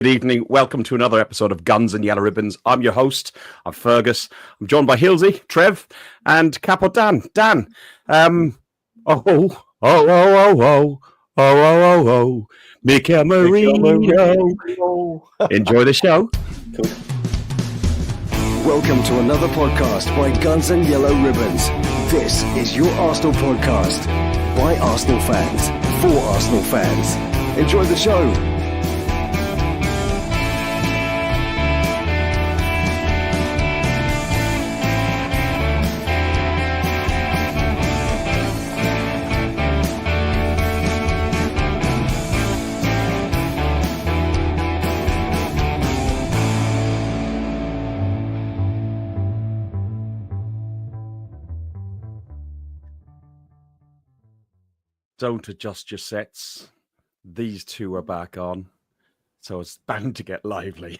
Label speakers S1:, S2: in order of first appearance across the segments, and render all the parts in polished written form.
S1: Good evening. Welcome to another episode of Guns and Yellow Ribbons. I'm your host. I'm Fergus. I'm joined by Hilsey, Trev, and Capo Dan. Dan. Mikel Merino. Enjoy the show.
S2: Welcome to another podcast by Guns and Yellow Ribbons. This is your Arsenal podcast by Arsenal fans for Arsenal fans. Enjoy the show.
S1: Don't adjust your sets. These two are back on, so it's bound to get lively.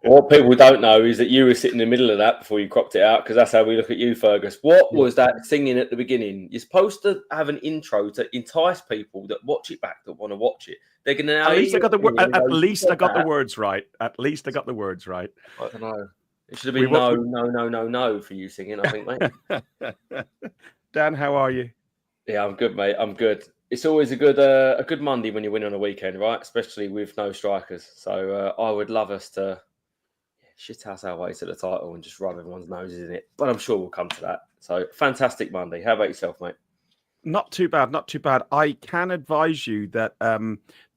S3: What people don't know is that you were sitting in the middle of that before you cropped it out, because that's how we look at you, Fergus. What was that singing at the beginning? You're supposed to have an intro to entice people that watch it back, that want to watch it. They're going to.
S1: At least I got the words right. At least I got the words right.
S3: I don't know. It should have been no for you singing, I think, mate.
S1: Dan, how are you?
S3: Yeah, I'm good, mate. I'm good. It's always a good Monday when you win on a weekend, right? Especially with no strikers. So I would love us to shithouse our way to the title and just rub everyone's noses in it. But I'm sure we'll come to that. So fantastic Monday. How about yourself, mate?
S1: Not too bad. Not too bad. I can advise you that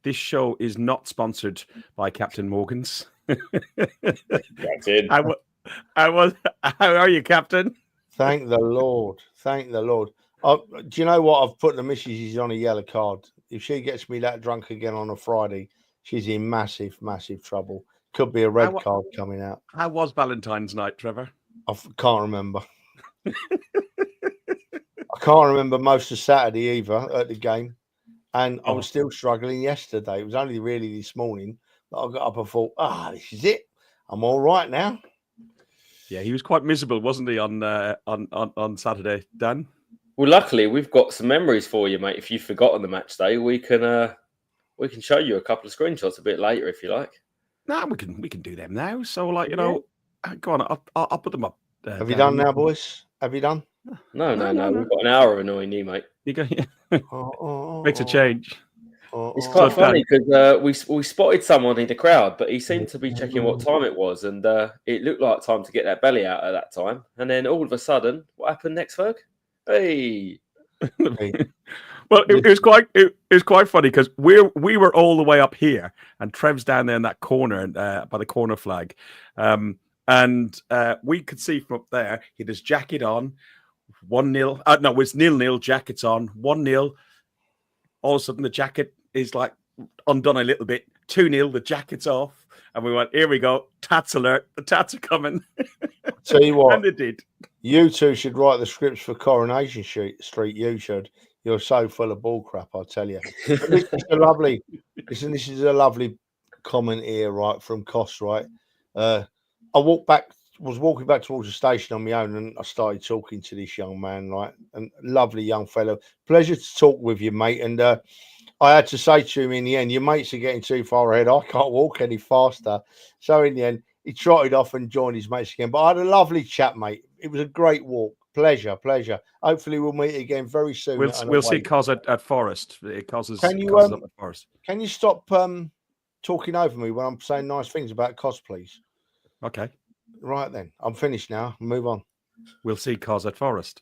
S1: this show is not sponsored by Captain Morgan's.
S3: Captain.
S1: How are you, Captain?
S4: Thank the Lord. Thank the Lord. Do you know what? I've put the missus on a yellow card. If she gets me that drunk again on a Friday, she's in massive, massive trouble. Could be a red card coming out.
S1: How was Valentine's night, Trevor?
S4: I can't remember. I can't remember most of Saturday either at the game. And I was still struggling yesterday. It was only really this morning that I got up and thought, this is it. I'm all right now.
S1: Yeah, he was quite miserable, wasn't he, on Saturday, Dan?
S3: Well, luckily, we've got some memories for you, mate. If you've forgotten the match day, we can show you a couple of screenshots a bit later, if you like.
S1: No, we can do them now. So, go on. I'll put them up.
S4: Have you done now, boys? Have you done?
S3: No. We've got an hour of annoying you, mate.
S1: You go. Makes a change.
S3: It's quite funny because we spotted someone in the crowd, but he seemed to be checking what time it was, and it looked like time to get that belly out at that time. And then all of a sudden, what happened next, Ferg? Hey.
S1: Well, it was quite funny because we were all the way up here, and Trev's down there in that corner by the corner flag, and we could see from up there he had his jacket on, 1-0. No, it was 0-0. Jacket's on 1-0. All of a sudden, the jacket is like undone a little bit. 2-0. The jacket's off, and we went, "Here we go! Tats alert! The tats are coming!"
S4: Tell you what,
S1: and they did.
S4: You two should write the scripts for Coronation Street. You should. You're so full of bull crap, I'll tell you. This is a lovely comment here, right, from Cost, right? I was walking back towards the station on my own, and I started talking to this young man, right? And lovely young fellow. Pleasure to talk with you, mate. And I had to say to him in the end, your mates are getting too far ahead. I can't walk any faster. So in the end, he trotted off and joined his mates again. But I had a lovely chat, mate. It was a great walk. Pleasure. Hopefully, we'll meet again very soon.
S1: We'll see Cos at Forest. Cos is
S4: up at Forest. Can you stop talking over me when I'm saying nice things about Cos, please?
S1: Okay.
S4: Right then. I'm finished now. Move on.
S1: We'll see Cos at Forest.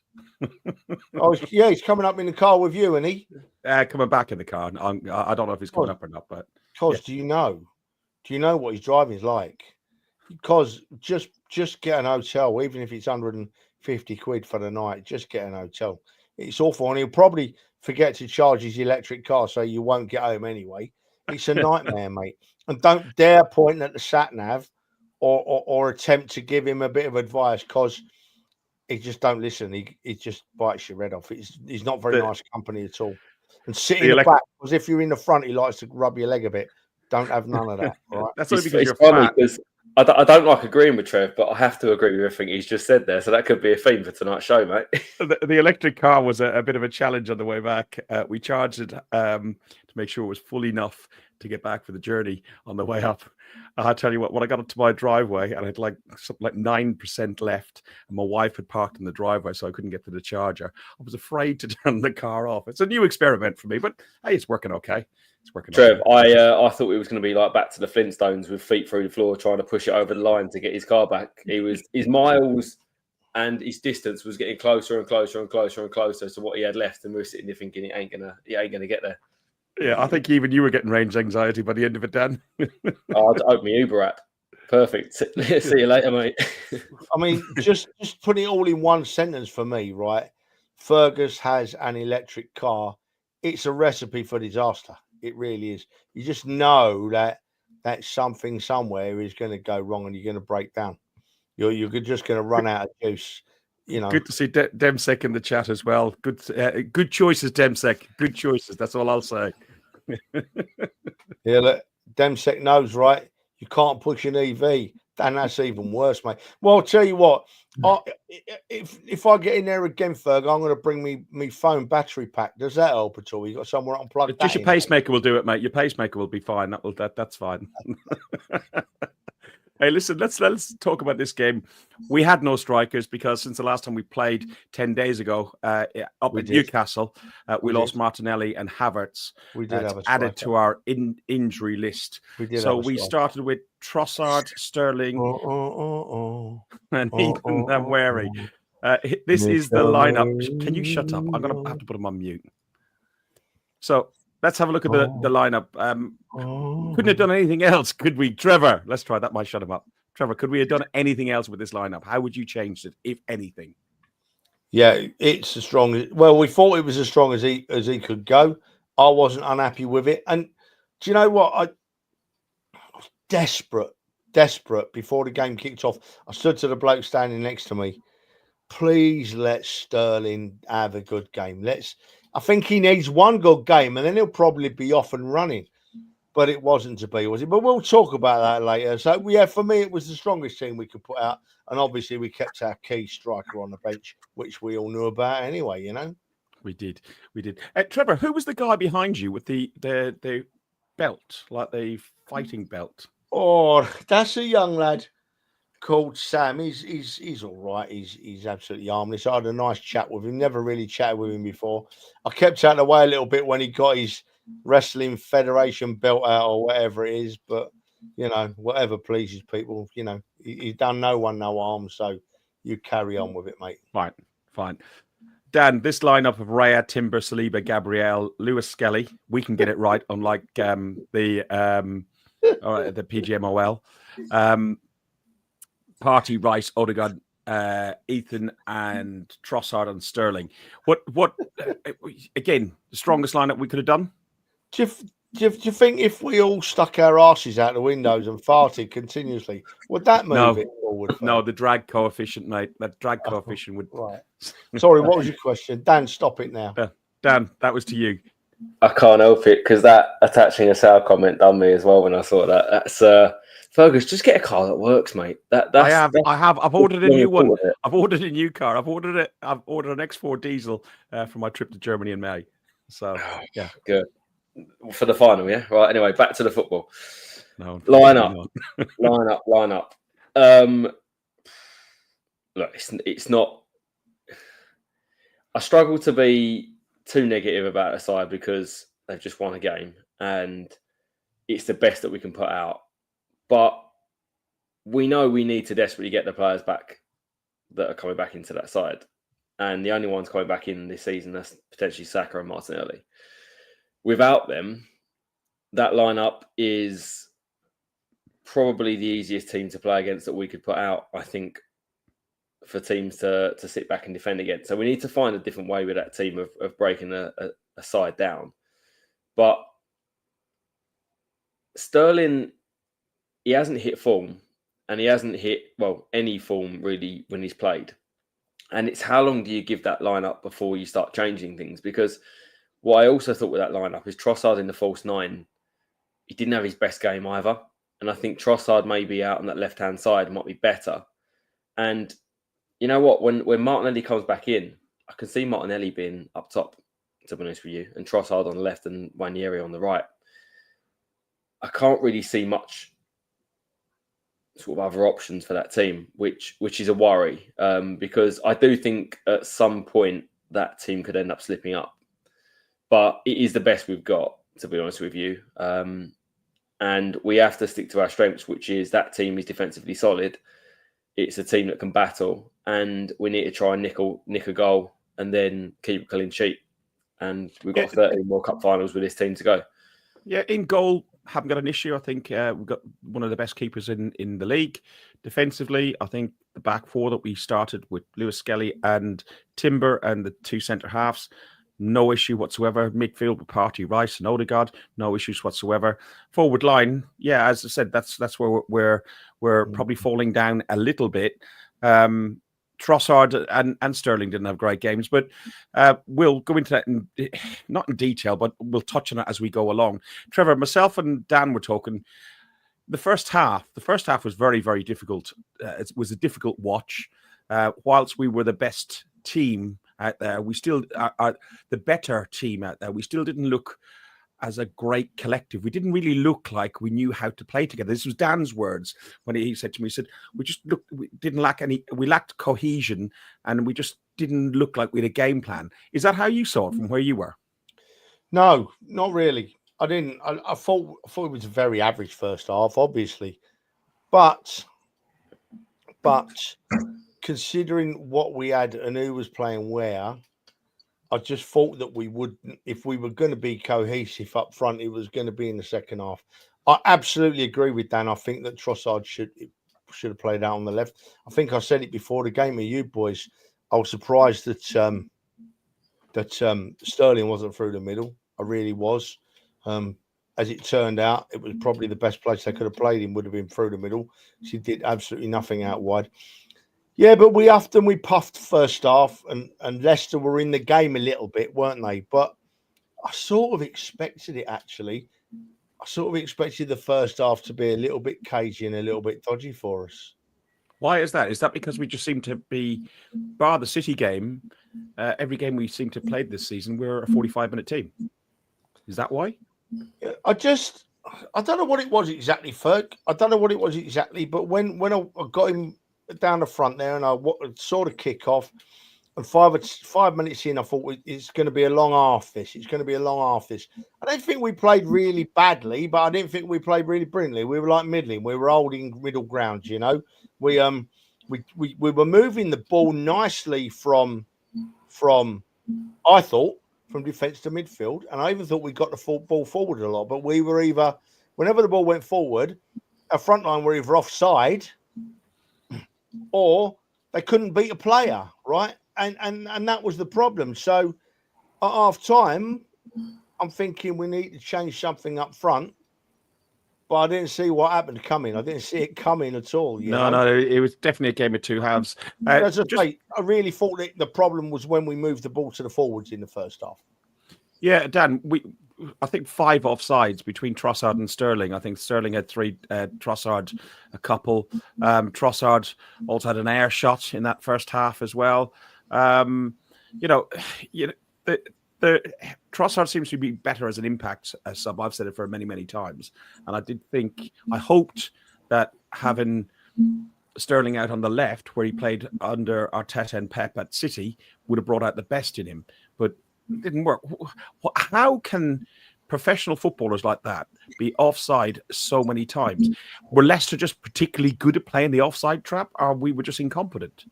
S4: Yeah, he's coming up in the car with you, isn't he?
S1: Coming back in the car. I don't know if he's coming up or not, but
S4: Cos, do you know what his driving's like? Because just get an hotel, even if it's 150 quid for the night, just get an hotel. It's awful. And he'll probably forget to charge his electric car, so you won't get home anyway. It's a nightmare, mate. And don't dare point at the sat nav or attempt to give him a bit of advice, because he just don't listen. He just bites your head off. He's not very nice company at all. And sit in the back, because if you're in the front, he likes to rub your leg a bit. Don't have none of that. Right?
S1: That's only because you're
S3: funny
S1: fat.
S3: Because I don't like agreeing with Trev, but I have to agree with everything he's just said there. So that could be a theme for tonight's show, mate.
S1: The electric car was a bit of a challenge on the way back. We charged it to make sure it was full enough to get back for the journey on the way up. I tell you what, when I got up to my driveway and I had like something like 9% left, and my wife had parked in the driveway, so I couldn't get to the charger. I was afraid to turn the car off. It's a new experiment for me, but hey, it's working okay. It's working.
S3: Trev,
S1: okay.
S3: I thought it was going to be like back to the Flintstones with feet through the floor, trying to push it over the line to get his car back. His miles and his distance was getting closer and closer and closer and closer to what he had left, and we were sitting there thinking he ain't gonna get there.
S1: Yeah, I think even you were getting range anxiety by the end of it, Dan.
S3: I'd open my Uber app. Perfect. See you later, mate.
S4: I mean, just putting it all in one sentence for me, right? Fergus has an electric car. It's a recipe for disaster. It really is. You just know that something somewhere is going to go wrong and you're going to break down. You're just going to run out of juice. You know.
S1: Good to see Demsek in the chat as well. Good choices, Demsek. Good choices. That's all I'll say.
S4: Yeah, look, Demsek knows, right? You can't push an EV, and that's even worse, mate. Well, I'll tell you what. If I get in there again, Ferg, I'm going to bring me phone battery pack. Does that help at all? You got somewhere I can plug that
S1: Just your
S4: in?
S1: pacemaker will do it, mate. Your pacemaker will be fine. That's fine. Hey, listen, let's talk about this game. We had no strikers because since the last time we played 10 days ago up at Newcastle, we lost Martinelli and Havertz.
S4: We did have a
S1: added to our injury list. We started with Trossard, Sterling, and Ethan Wary. This is the lineup. Can you shut up? I'm going to have to put him on mute. So let's have a look at the lineup. Couldn't have done anything else, could we? Trevor, let's try that. Might shut him up. Trevor, could we have done anything else with this lineup? How would you change it, if anything?
S4: Yeah, it's as strong. Well, we thought it was as strong as he could go. I wasn't unhappy with it. And do you know what? I was desperate before the game kicked off. I stood to the bloke standing next to me. Please let Sterling have a good game. I think he needs one good game, and then he'll probably be off and running. But it wasn't to be, was it? But we'll talk about that later. So, yeah, for me, it was the strongest team we could put out. And obviously, we kept our key striker on the bench, which we all knew about anyway, you know?
S1: We did. Trevor, who was the guy behind you with the belt, like the fighting belt?
S4: Oh, that's a young lad called Sam. He's all right. He's absolutely harmless. I had a nice chat with him. Never really chatted with him before. I kept out of the way a little bit when he got his Wrestling Federation belt out or whatever it is, but you know, whatever pleases people. You know, he's done no one no harm, so you carry on with it, mate.
S1: Fine. Dan, this lineup of Raya, Timber, Saliba, Gabriel, Lewis Skelly, we can get it right, unlike the PGMOL. Partey, Rice, Odegaard, Ethan, and Trossard and Sterling. What again, the strongest lineup we could have done?
S4: Do you think if we all stuck our asses out the windows and farted continuously, would that move it forward?
S1: No, the drag coefficient, mate. That drag coefficient would.
S4: Right. Sorry, what was your question? Dan, stop it now.
S1: Dan, that was to you.
S3: I can't help it because that attaching a sale comment done me as well when I saw that. That's Fergus, just get a car that works, mate. I have.
S1: I've ordered a new one. I've ordered a new car. I've ordered an X4 diesel for my trip to Germany in May. So yeah,
S3: good. For the final, yeah. Right. Anyway, back to the football.
S1: No,
S3: line up. Look, it's not. I struggle to be too negative about a side because they've just won a game and it's the best that we can put out. But we know we need to desperately get the players back that are coming back into that side, and the only ones coming back in this season that's potentially Saka and Martinelli. Without them, that lineup is probably the easiest team to play against that we could put out, I think, for teams to sit back and defend against. So we need to find a different way with that team of breaking a side down. But Sterling, he hasn't hit form, and he hasn't hit, any form really when he's played. And it's how long do you give that lineup before you start changing things? Because what I also thought with that lineup is Trossard in the false nine. He didn't have his best game either. And I think Trossard maybe out on that left-hand side might be better. And you know what? When Martinelli comes back in, I can see Martinelli being up top, to be honest with you, and Trossard on the left and Wanyeri on the right. I can't really see much sort of other options for that team, which is a worry, because I do think at some point that team could end up slipping up. But it is the best we've got, to be honest with you. And we have to stick to our strengths, which is that team is defensively solid. It's a team that can battle, and we need to try and nick a goal and then keep a clean sheet. And we've got 13 World Cup finals with this team to go.
S1: Yeah, in goal, haven't got an issue. I think we've got one of the best keepers in the league. Defensively, I think the back four that we started with Lewis Skelly and Timber and the two centre halves, no issue whatsoever. Midfield with Partey, Rice and Odegaard, no issues whatsoever. Forward line, yeah, as I said, that's where we're probably falling down a little bit. Trossard and Sterling didn't have great games, but we'll go into that not in detail, but we'll touch on it as we go along. Trevor, myself and Dan were talking. The first half was very, very difficult. It was a difficult watch. Whilst we were the best team out there, we still are the better team out there. We still didn't look as a great collective. We didn't really look like we knew how to play together. This was Dan's words when he said to me, he said, we lacked cohesion and we just didn't look like we had a game plan. Is that how you saw it from where you were?
S4: No, not really. I didn't. I thought it was a very average first half, obviously. But considering what we had and who was playing where, I just thought that we would, if we were going to be cohesive up front, it was going to be in the second half. I absolutely agree with Dan. I think that Trossard should have played out on the left. I think I said it before the game with you boys. I was surprised that Sterling wasn't through the middle. I really was. As it turned out, it was probably the best place they could have played him would have been through the middle. She did absolutely nothing out wide. Yeah, but we puffed first half and Leicester were in the game a little bit, weren't they? But I sort of expected it, actually. I sort of expected the first half to be a little bit cagey and a little bit dodgy for us.
S1: Why is that? Is that because we just seem to be, bar the City game, every game we seem to have played this season, we're a 45-minute team? Is that why?
S4: I don't know what it was exactly, Ferg. I don't know what it was exactly, but when I got him down the front there and I saw the kick off, and 5 minutes in, I thought it's going to be a long half. It's going to be a long half. I don't think we played really badly, but I didn't think we played really brilliantly. We were like middling. We were holding middle ground. You know, we were moving the ball nicely from I thought from defence to midfield, and I even thought we got the ball forward a lot. But we were either, whenever the ball went forward, our front line were either offside or they couldn't beat a player, right? And that was the problem. So at half time, I'm thinking we need to change something up front. But I didn't see what happened coming. I didn't see it coming at all.
S1: No, it was definitely a game of two halves.
S4: As I say, I really thought that the problem was when we moved the ball to the forwards in the first half.
S1: Yeah, Dan, I think 5 offsides between Trossard and Sterling. I think Sterling had 3, Trossard a couple. Trossard also had an air shot in that first half as well. The Trossard seems to be better as an impact sub. I've said it for many, many times. And I hoped that having Sterling out on the left, where he played under Arteta and Pep at City, would have brought out the best in him. But it didn't work. How can professional footballers like that be offside so many times? Were Leicester just particularly good at playing the offside trap, or we were just incompetent?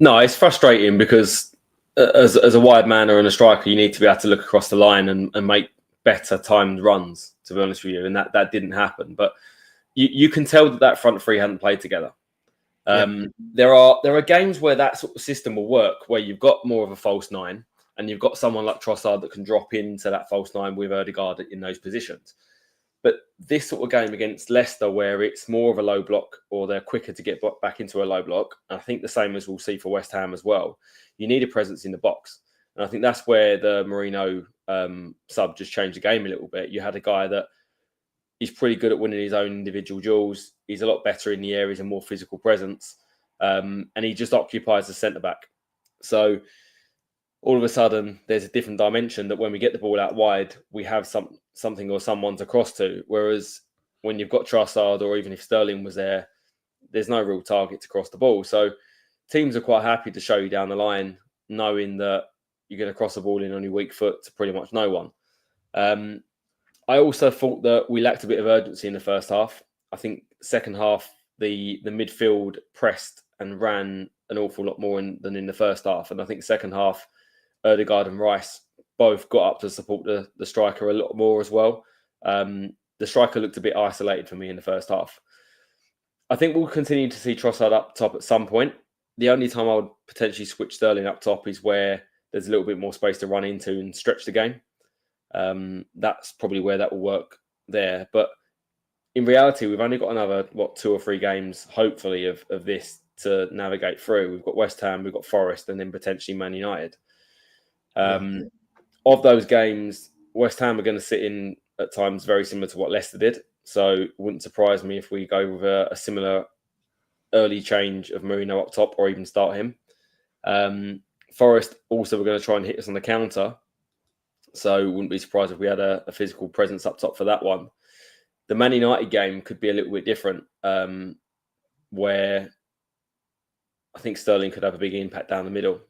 S3: No, it's frustrating because as a wide man or a striker, you need to be able to look across the line and make better timed runs, to be honest with you. And that didn't happen. But you can tell that front three hadn't played together. There are games where that sort of system will work, where you've got more of a false 9 and you've got someone like Trossard that can drop into that false 9 with Odegaard in those positions. But this sort of game against Leicester, where it's more of a low block or they're quicker to get back into a low block, I think the same as we'll see for West Ham as well, you need a presence in the box. And I think that's where the Merino sub just changed the game a little bit. You had a guy that is pretty good at winning his own individual duels. He's a lot better in the air. He's a more physical presence. And he just occupies the centre-back. So all of a sudden there's a different dimension that when we get the ball out wide, we have something or someone to cross to. Whereas when you've got Trossard or even if Sterling was there, there's no real target to cross the ball. So teams are quite happy to show you down the line, knowing that you're going to cross the ball in on your weak foot to pretty much no one. I also thought that we lacked a bit of urgency in the first half. I think second half, the midfield pressed and ran an awful lot more than in the first half. And I think second half, Ødegaard and Rice both got up to support the striker a lot more as well. The striker looked a bit isolated for me in the first half. I think we'll continue to see Trossard up top at some point. The only time I would potentially switch Sterling up top is where there's a little bit more space to run into and stretch the game. That's probably where that will work there. But in reality, we've only got another, 2 or 3 games, hopefully, of this to navigate through. We've got West Ham, we've got Forest, and then potentially Man United. Of those games, West Ham are going to sit in at times very similar to what Leicester did. So it wouldn't surprise me if we go with a similar early change of Merino up top or even start him. Forest also were going to try and hit us on the counter. So wouldn't be surprised if we had a physical presence up top for that one. The Man United game could be a little bit different, where I think Sterling could have a big impact down the middle.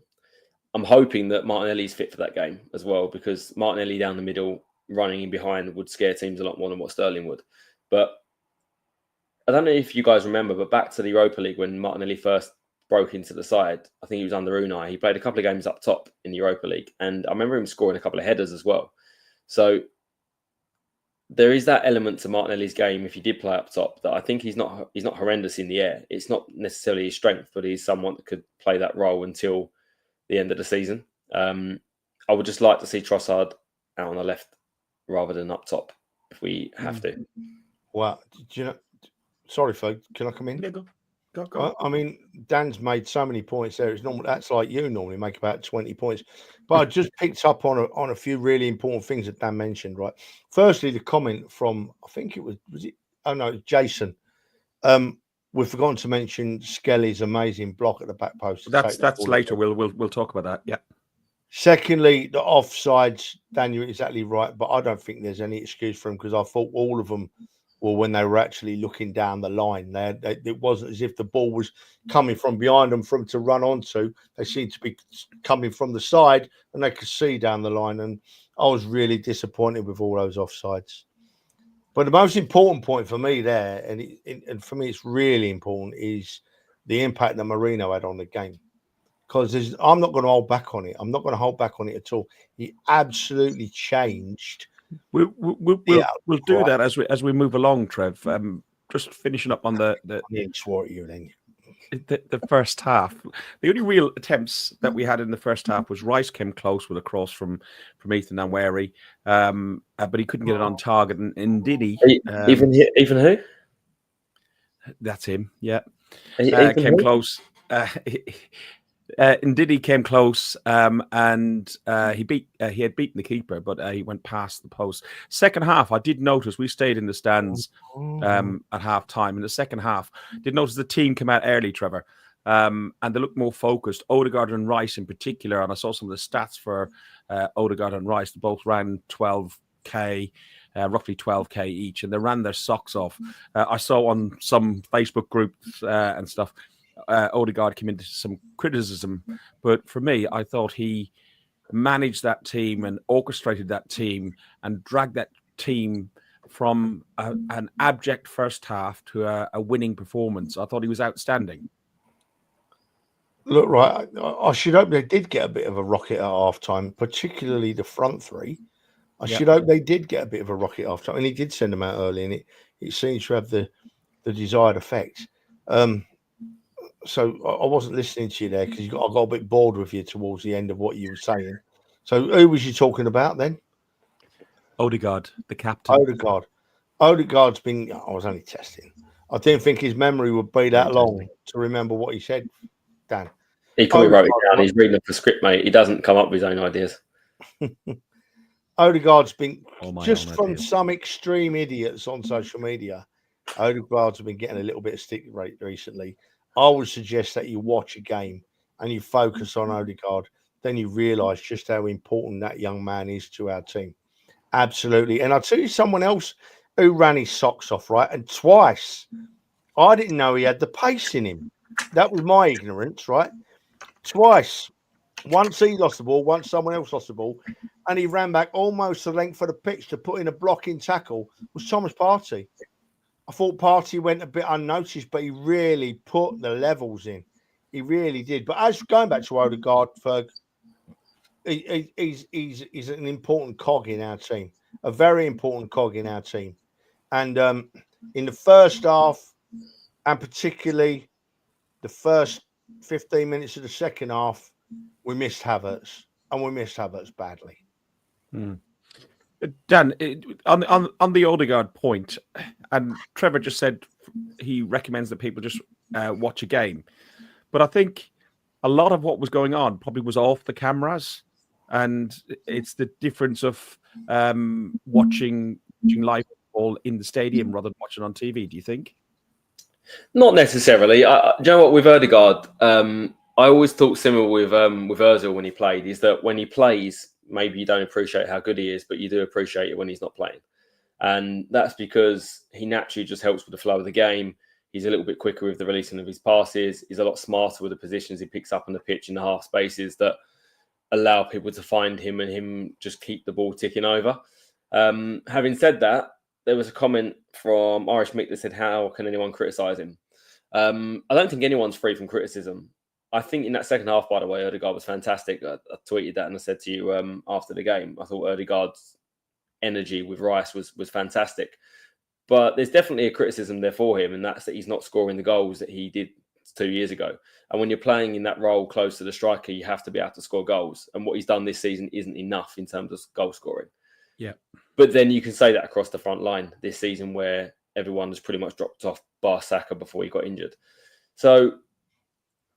S3: I'm hoping that Martinelli's fit for that game as well, because Martinelli down the middle, running in behind, would scare teams a lot more than what Sterling would. But I don't know if you guys remember, but back to the Europa League when Martinelli first broke into the side, I think he was under Unai. He played a couple of games up top in the Europa League, and I remember him scoring a couple of headers as well. So there is that element to Martinelli's game if he did play up top that I think he's not horrendous in the air. It's not necessarily his strength, but he's someone that could play that role until the end of the season. I would just like to see Trossard out on the left rather than up top if we have to.
S4: Well, do you know? Sorry, folks. Can I come in?
S1: Yeah, go.
S4: I mean, Dan's made so many points there. It's normal. That's like you normally make about 20 points. But I just picked up on a few really important things that Dan mentioned. Right. Firstly, the comment from, I think it was it? Oh no, Jason. We've forgotten to mention Skelly's amazing block at the back post.
S1: That's later. We'll talk about that. Yeah.
S4: Secondly, the offsides. Dan, you're exactly right, but I don't think there's any excuse for him, because I thought all of them were when they were actually looking down the line. It wasn't as if the ball was coming from behind them for them to run onto. They seemed to be coming from the side, and they could see down the line. And I was really disappointed with all those offsides. But the most important point for me there, and for me it's really important, is the impact that Merino had on the game. Because I'm not going to hold back on it. I'm not going to hold back on it at all. He absolutely changed.
S1: We'll do that as we move along, Trev. Just finishing up on the first half. The only real attempts that we had in the first half was Rice came close with a cross from Ethan Nwaneri, but he couldn't get it on target. And Ndidi,
S3: even who?
S1: That's him. Yeah, came close. Ndidi came close, and he had beaten the keeper, but he went past the post. Second half, I did notice we stayed in the stands at half time. In the second half, did notice the team came out early, Trevor, and they looked more focused. Ødegaard and Rice in particular, and I saw some of the stats for Ødegaard and Rice. They both ran 12K. Roughly 12K each, and they ran their socks off. I saw on some Facebook groups and stuff, Ødegaard came into some criticism, but for me, I thought he managed that team and orchestrated that team and dragged that team from an abject first half to a winning performance. I thought he was outstanding.
S4: Look, right, I should hope they did get a bit of a rocket at half-time, particularly the front three. I should hope they did get a bit of a rocket at half-time, and he did send them out early, and it seems to have the desired effect. So I wasn't listening to you there because I got a bit bored with you towards the end of what you were saying. So who was you talking about then?
S1: Ødegaard, the captain.
S4: Ødegaard's been. I was only testing. I didn't think his memory would be that long to remember what he said, Dan.
S3: He probably wrote it down. He's reading the script, mate. He doesn't come up with his own ideas.
S4: Ødegaard's been from some extreme idiots on social media. Ødegaard's been getting a little bit of stick rate recently. I would suggest that you watch a game and you focus on Ødegaard. then you realise just how important that young man is to our team. Absolutely. And I'll tell you someone else who ran his socks off, right? And twice, I didn't know he had the pace in him. That was my ignorance, right? Twice. Once he lost the ball, once someone else lost the ball, and he ran back almost the length of the pitch to put in a blocking tackle, was Thomas Partey. I thought Partey went a bit unnoticed, but he really put the levels in. He really did. But as going back to Odegaard, Ferg, he's an important cog in our team, a very important cog in our team. And in the first half, and particularly the first 15 minutes of the second half, we missed Havertz, and we missed Havertz badly.
S1: Dan, on the Odegaard point, and Trevor just said he recommends that people just watch a game. But I think a lot of what was going on probably was off the cameras, and it's the difference of watching live football in the stadium rather than watching on TV. Do you think?
S3: Not necessarily. Do you know what, with Odegaard, I always thought similar with Ozil when he played, is that when he plays, maybe you don't appreciate how good he is, but you do appreciate it when he's not playing. And that's because he naturally just helps with the flow of the game. He's a little bit quicker with the releasing of his passes. He's a lot smarter with the positions he picks up on the pitch in the half spaces that allow people to find him and him just keep the ball ticking over. Having said that, there was a comment from Irish Mick that said, how can anyone criticise him? I don't think anyone's free from criticism. I think in that second half, by the way, Odegaard was fantastic. I tweeted that and I said to you after the game, I thought Odegaard's energy with Rice was fantastic. But there's definitely a criticism there for him, and that's that he's not scoring the goals that he did 2 years ago. And when you're playing in that role close to the striker, you have to be able to score goals. And what he's done this season isn't enough in terms of goal scoring.
S1: Yeah.
S3: But then you can say that across the front line this season, where everyone has pretty much dropped off bar Saka before he got injured. So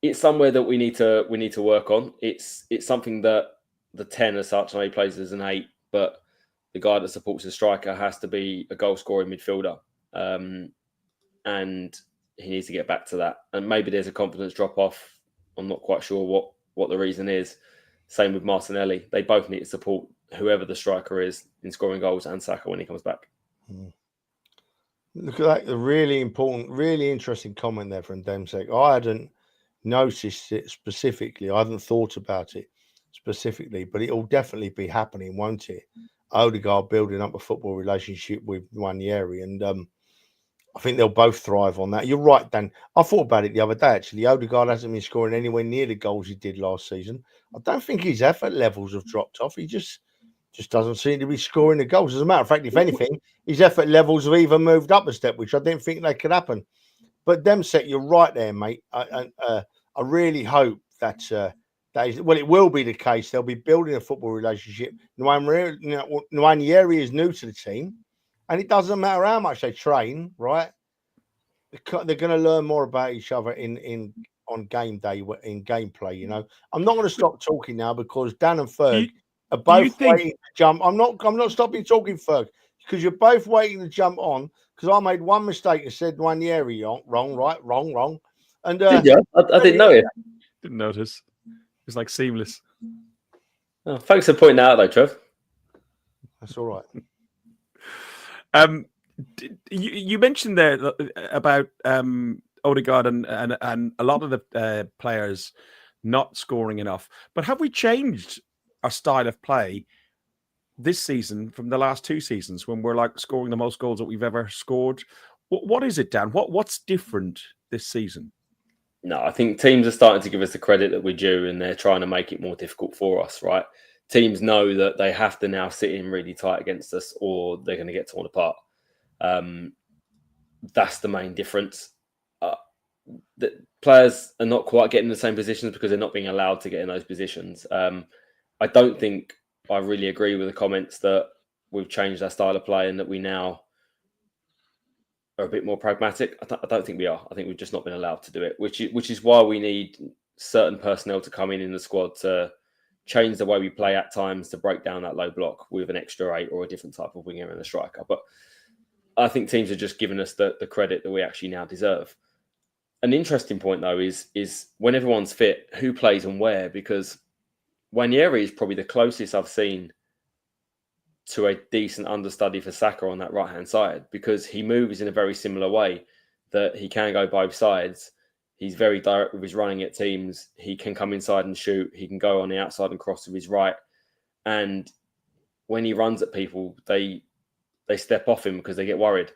S3: it's somewhere that we need to work on. It's something that the 10 as such, I know he plays as an 8, but the guy that supports the striker has to be a goal-scoring midfielder. And he needs to get back to that. And maybe there's a confidence drop-off. I'm not quite sure what the reason is. Same with Martinelli. They both need to support whoever the striker is in scoring goals and Saka when he comes back.
S4: Look at that. The really important, really interesting comment there from Demsek. I hadn't noticed it specifically. I hadn't thought about it specifically, but it'll definitely be happening, won't it? Odegaard building up a football relationship with Nwaneri, and I think they'll both thrive on that. You're right, Dan. I thought about it the other day, actually. Odegaard hasn't been scoring anywhere near the goals he did last season. I don't think his effort levels have dropped off. He just doesn't seem to be scoring the goals. As a matter of fact, if anything, his effort levels have even moved up a step, which I didn't think they could happen. But Demsek, you're right there, mate. I really hope that it will be the case. They'll be building a football relationship. Nwaneri is new to the team, and it doesn't matter how much they train, right? They're going to learn more about each other on game day, in gameplay. You know, I'm not going to stop talking now because Dan and Ferg are both waiting to jump. I'm not stopping talking, Ferg, because you're both waiting to jump on. Because I made one mistake and said Nwaneri wrong. And
S3: did you? I didn't know it.
S1: Didn't notice. It's like seamless.
S3: Oh, thanks for pointing that out, though, Trev.
S4: That's all right.
S1: You mentioned there about Odegaard and a lot of the players not scoring enough. But have we changed our style of play this season from the last 2 seasons when we're like scoring the most goals that we've ever scored? What is it, Dan? What's different this season?
S3: No, I think teams are starting to give us the credit that we're due, and they're trying to make it more difficult for us, right? Teams know that they have to now sit in really tight against us or they're going to get torn apart. That's the main difference. The players are not quite getting in the same positions because they're not being allowed to get in those positions. I don't think I really agree with the comments that we've changed our style of play and that we now are a bit more pragmatic. I don't think we are. I think we've just not been allowed to do it, which is why we need certain personnel to come in the squad to change the way we play at times, to break down that low block with an extra 8 or a different type of winger and a striker. But I think teams are just giving us the credit that we actually now deserve. An interesting point, though, is when everyone's fit, who plays and where, because Nwaneri is probably the closest I've seen to a decent understudy for Saka on that right-hand side, because he moves in a very similar way, that he can go both sides. He's very direct with his running at teams. He can come inside and shoot. He can go on the outside and cross to his right. And when he runs at people, they step off him because they get worried.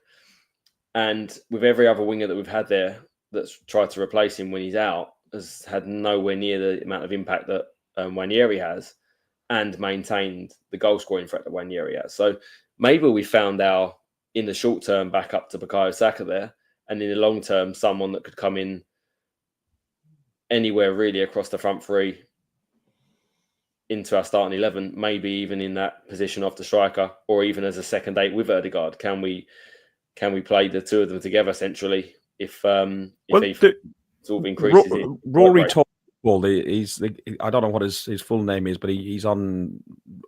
S3: And with every other winger that we've had there that's tried to replace him when he's out, has had nowhere near the amount of impact that Nwaneri has, and maintained the goal scoring threat that Nwaneri has. So maybe we found our, in the short term, back up to Bukayo Saka there, and in the long term, someone that could come in anywhere really across the front three into our starting 11, maybe even in that position off the striker, or even as a second 8 with Ødegaard. Can we play the two of them together centrally if he sort of increases it?
S1: Rory talks. Well, I don't know what his full name is, but he's on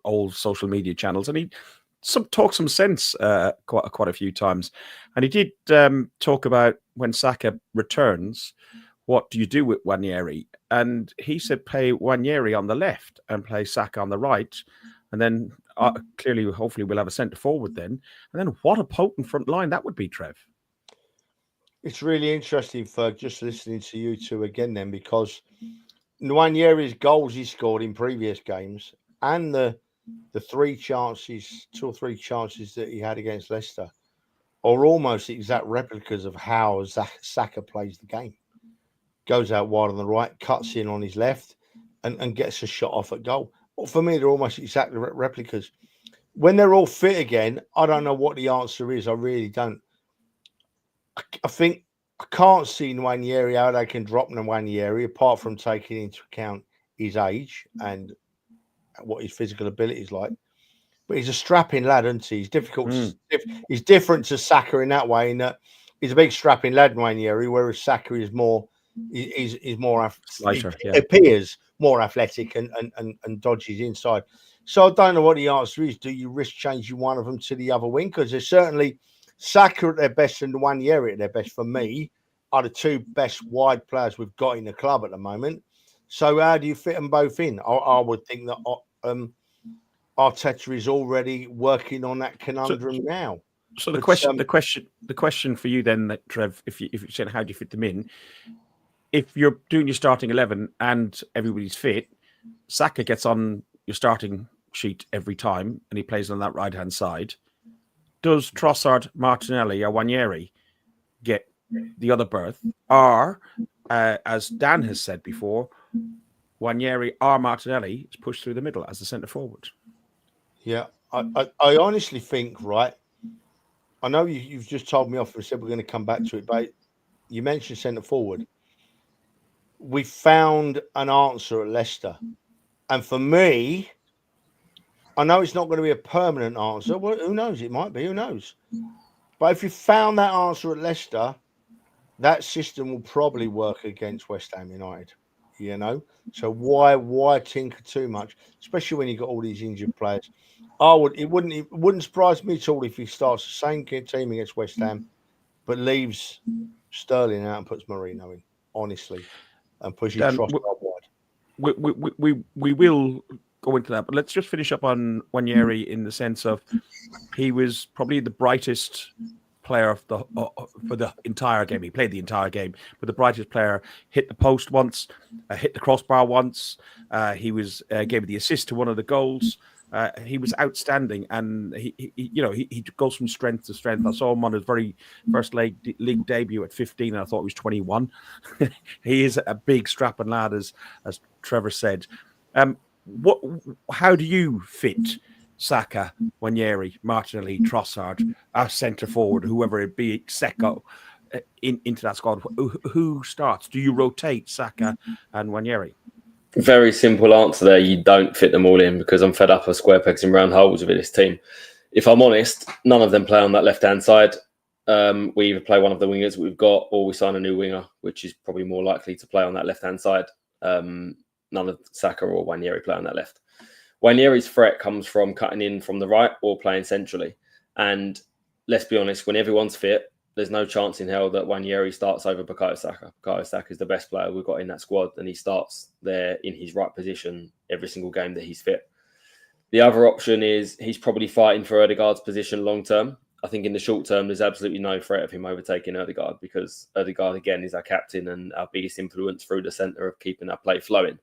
S1: all social media channels, and he talks some sense quite a few times. And he did talk about when Saka returns, what do you do with Nwaneri? And he said play Nwaneri on the left and play Saka on the right, and then clearly, hopefully, we'll have a centre forward then. And then what a potent front line that would be, Trev.
S4: It's really interesting, Ferg, just listening to you two again then, because Nwaneri's goals he scored in previous games and the 2 or 3 chances that he had against Leicester are almost exact replicas of how Saka plays the game. Goes out wide on the right, cuts in on his left, and gets a shot off at goal. Well, for me, they're almost exactly replicas. When they're all fit again, I don't know what the answer is. I really don't. I think I can't see Nwaneri how they can drop Nwaneri, apart from taking into account his age and what his physical ability is like. But he's a strapping lad, isn't he? He's difficult. He's different to Saka in that way, in that he's a big strapping lad, Nwaneri, whereas Saka is more. He's more lighter, appears more athletic and dodges inside. So I don't know what the answer is. Do you risk changing one of them to the other wing? Because there's certainly Saka at their best and Nwaneri at their best, for me, are the 2 best wide players we've got in the club at the moment. So how do you fit them both in? I would think that Arteta is already working on that conundrum now.
S1: So the question for you then, Trev, if you said how do you fit them in? If you're doing your starting 11 and everybody's fit, Saka gets on your starting sheet every time and he plays on that right-hand side. Does Trossard, Martinelli or Nwaneri get the other berth? Or, as Dan has said before, Nwaneri or Martinelli is pushed through the middle as the centre forward?
S4: Yeah, I honestly think, right, I know you've just told me off and said we're going to come back to it, but you mentioned centre forward. We found an answer at Leicester. And for me, I know it's not going to be a permanent answer. Well, who knows? It might be. Who knows? But if you found that answer at Leicester, that system will probably work against West Ham United. You know? So why tinker too much? Especially when you've got all these injured players. It wouldn't surprise me at all if he starts the same team against West Ham, but leaves Sterling out and puts Merino in, honestly. And pushes Trossard wide.
S1: We will go into that, but let's just finish up on Nwaneri in the sense of he was probably the brightest player for the entire game. He played the entire game, but the brightest player. Hit the post once, hit the crossbar once. He gave the assist to one of the goals. He was outstanding, and he goes from strength to strength. I saw him on his very first league debut at 15, and I thought he was 21. He is a big strapping lad, as Trevor said. How do you fit Saka, Nwaneri, Martinelli, Trossard, our centre forward, whoever it be, Seko, into that squad? Who starts? Do you rotate Saka and Nwaneri?
S3: Very simple answer there. You don't fit them all in, because I'm fed up of square pegs and round holes with this team. If I'm honest, none of them play on that left-hand side. We either play one of the wingers that we've got, or we sign a new winger, which is probably more likely to play on that left-hand side. None of Saka or Nwaneri play on that left. Nwaneri's threat comes from cutting in from the right or playing centrally. And let's be honest, when everyone's fit, there's no chance in hell that Nwaneri starts over Bukayo Saka. Bukayo Saka is the best player we've got in that squad, and he starts there in his right position every single game that he's fit. The other option is he's probably fighting for Ødegaard's position long term. I think in the short term, there's absolutely no threat of him overtaking Ødegaard because Ødegaard, again, is our captain and our biggest influence through the centre of keeping our play flowing.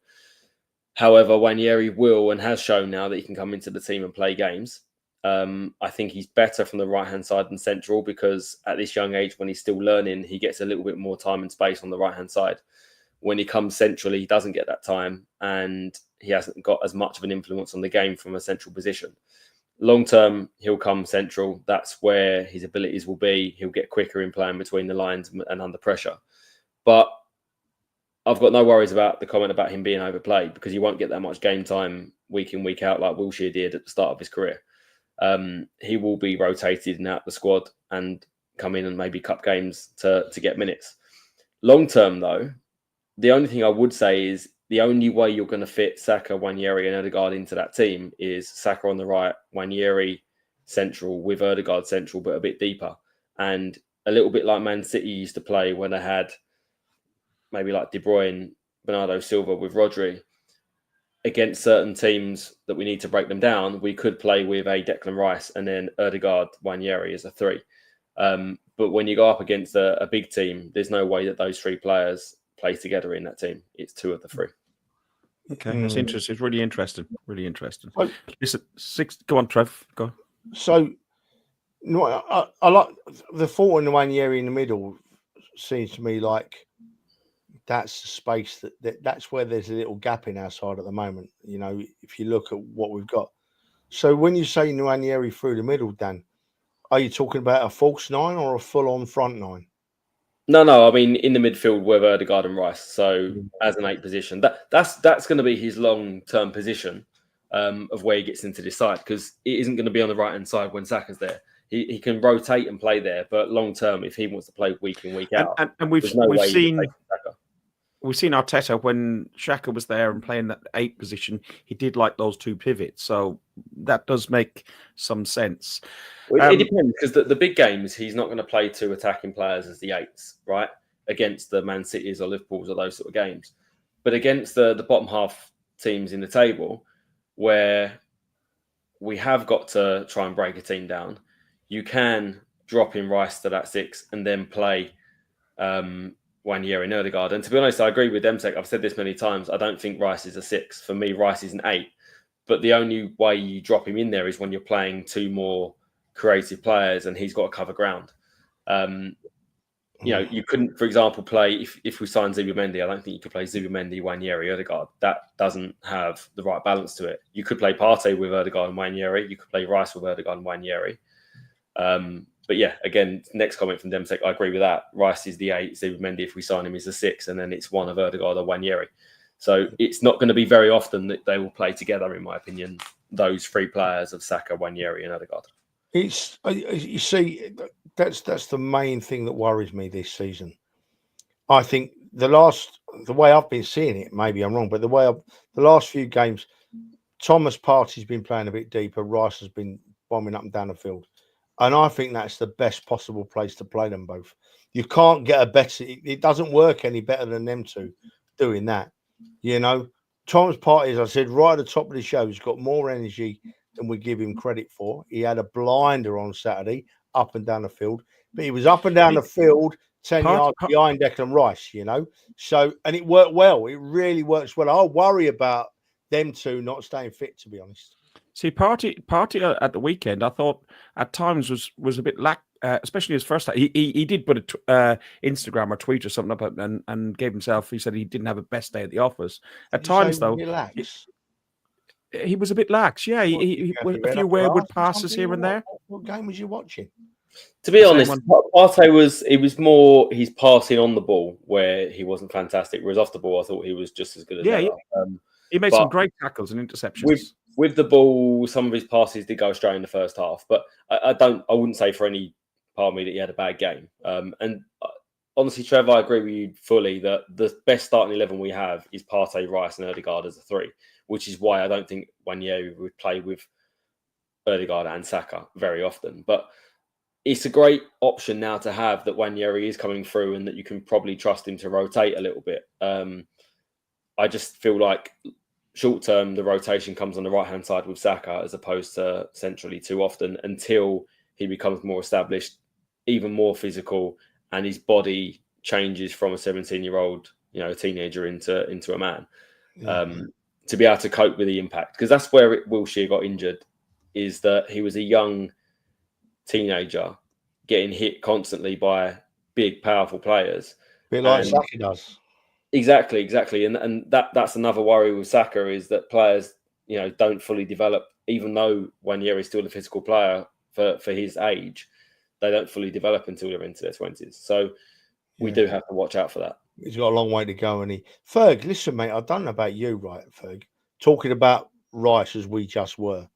S3: However, Nwaneri will and has shown now that he can come into the team and play games. I think he's better from the right-hand side than central because at this young age, when he's still learning, he gets a little bit more time and space on the right-hand side. When he comes centrally, he doesn't get that time and he hasn't got as much of an influence on the game from a central position. Long term, he'll come central. That's where his abilities will be. He'll get quicker in playing between the lines and under pressure. But I've got no worries about the comment about him being overplayed because he won't get that much game time week in, week out like Wilshere did at the start of his career. He will be rotated and out the squad and come in and maybe cup games to get minutes. Long term, though, the only thing I would say is the only way you're going to fit Saka, Nwaneri and Ødegaard into that team is Saka on the right, Nwaneri central with Ødegaard central, but a bit deeper. And a little bit like Man City used to play when they had maybe like De Bruyne, Bernardo Silva with Rodri. Against certain teams that we need to break them down, we could play with a Declan Rice and then Ødegaard, Nwaneri as a 3. But when you go up against a big team, there's no way that those 3 players play together in that team. It's 2 of the 3.
S1: Okay, that's interesting. It's really interesting. Really interesting. Listen, 6. Go on, Trev. Go.
S4: So, I like the thought in the Nwaneri in the middle. Seems to me like that's the space that's where there's a little gap in our side at the moment. You know, if you look at what we've got. So when you say Nwaneri through the middle, Dan, are you talking about a false 9 or a full-on front 9?
S3: No. I mean, in the midfield with Ødegaard and Rice. So as an 8 position, that's going to be his long-term position of where he gets into this side because it isn't going to be on the right-hand side when Saka's there. He can rotate and play there, but long-term, if he wants to play week in, week out,
S1: and we've seen Arteta when Xhaka was there and playing that 8 position, he did like those 2 pivots. So that does make some sense.
S3: Well, it depends because the big games, he's not going to play 2 attacking players as the 8s, right? Against the Man Cities or Liverpools or those sort of games. But against the bottom half teams in the table, where we have got to try and break a team down, you can drop in Rice to that 6 and then play Nwaneri and Ødegaard. And to be honest, I agree with Demsek. I've said this many times. I don't think Rice is a 6. For me, Rice is an 8. But the only way you drop him in there is when you're playing 2 more creative players and he's got to cover ground. You know, you couldn't, for example, play, if we sign Zubimendi, I don't think you could play Zubimendi, Nwaneri, Ødegaard. That doesn't have the right balance to it. You could play Partey with Ødegaard and Nwaneri. You could play Rice with Ødegaard and Nwaneri. But yeah, again, next comment from Demsek, I agree with that. Rice is the 8, Zubimendi, if we sign him, is the 6, and then it's one of Ødegaard or Nwaneri. So it's not going to be very often that they will play together, in my opinion, those 3 players of Saka, Nwaneri and Ødegaard.
S4: It's, you see, that's the main thing that worries me this season. I think the way I've been seeing it, maybe I'm wrong, but the last few games, Thomas Partey's been playing a bit deeper, Rice has been bombing up and down the field. And I think that's the best possible place to play them both. You can't get a better, it doesn't work any better than them 2 doing that. You know, Thomas Partey, as I said, right at the top of the show, has got more energy than we give him credit for. He had a blinder on Saturday, up and down the field. But he was up and down the field 10 yards behind Declan Rice, you know. So, and it worked well. It really works well. I worry about them 2 not staying fit, to be honest.
S1: See, Partey at the weekend, I thought at times was a bit especially his first time. He did put a Instagram or tweet or something up and gave himself. He said he didn't have a best day at the office. At times, though, he was a bit lax. Yeah, he a few wayward passes here and there.
S4: What game was you watching?
S3: To be honest, Partey was more he's passing on the ball where he wasn't fantastic. Whereas off the ball, I thought he was just as good as ever.
S1: He made some great tackles and interceptions.
S3: With the ball, some of his passes did go astray in the first half, but I wouldn't say for any part of me that he had a bad game. And honestly, Trevor, I agree with you fully that the best starting 11 we have is Partey, Rice, and Ødegaard as a 3, which is why I don't think Nwaneri would play with Ødegaard and Saka very often. But it's a great option now to have that Nwaneri is coming through and that you can probably trust him to rotate a little bit. I just feel like short term, the rotation comes on the right hand side with Saka as opposed to centrally too often until he becomes more established, even more physical, and his body changes from a 17-year-old, teenager into a man. To be able to cope with the impact, because that's where Wilshere got injured, is that he was a young teenager getting hit constantly by big, powerful players.
S4: A bit like Saka does.
S3: Exactly. And that's another worry with Saka, is that players, don't fully develop, even though Wanyeri is still a physical player for his age, they don't fully develop until they're into their 20s. So we do have to watch out for that.
S4: He's got a long way to go, and Ferg, listen, mate, I don't know about you, right, Ferg? Talking about Rice as we just were.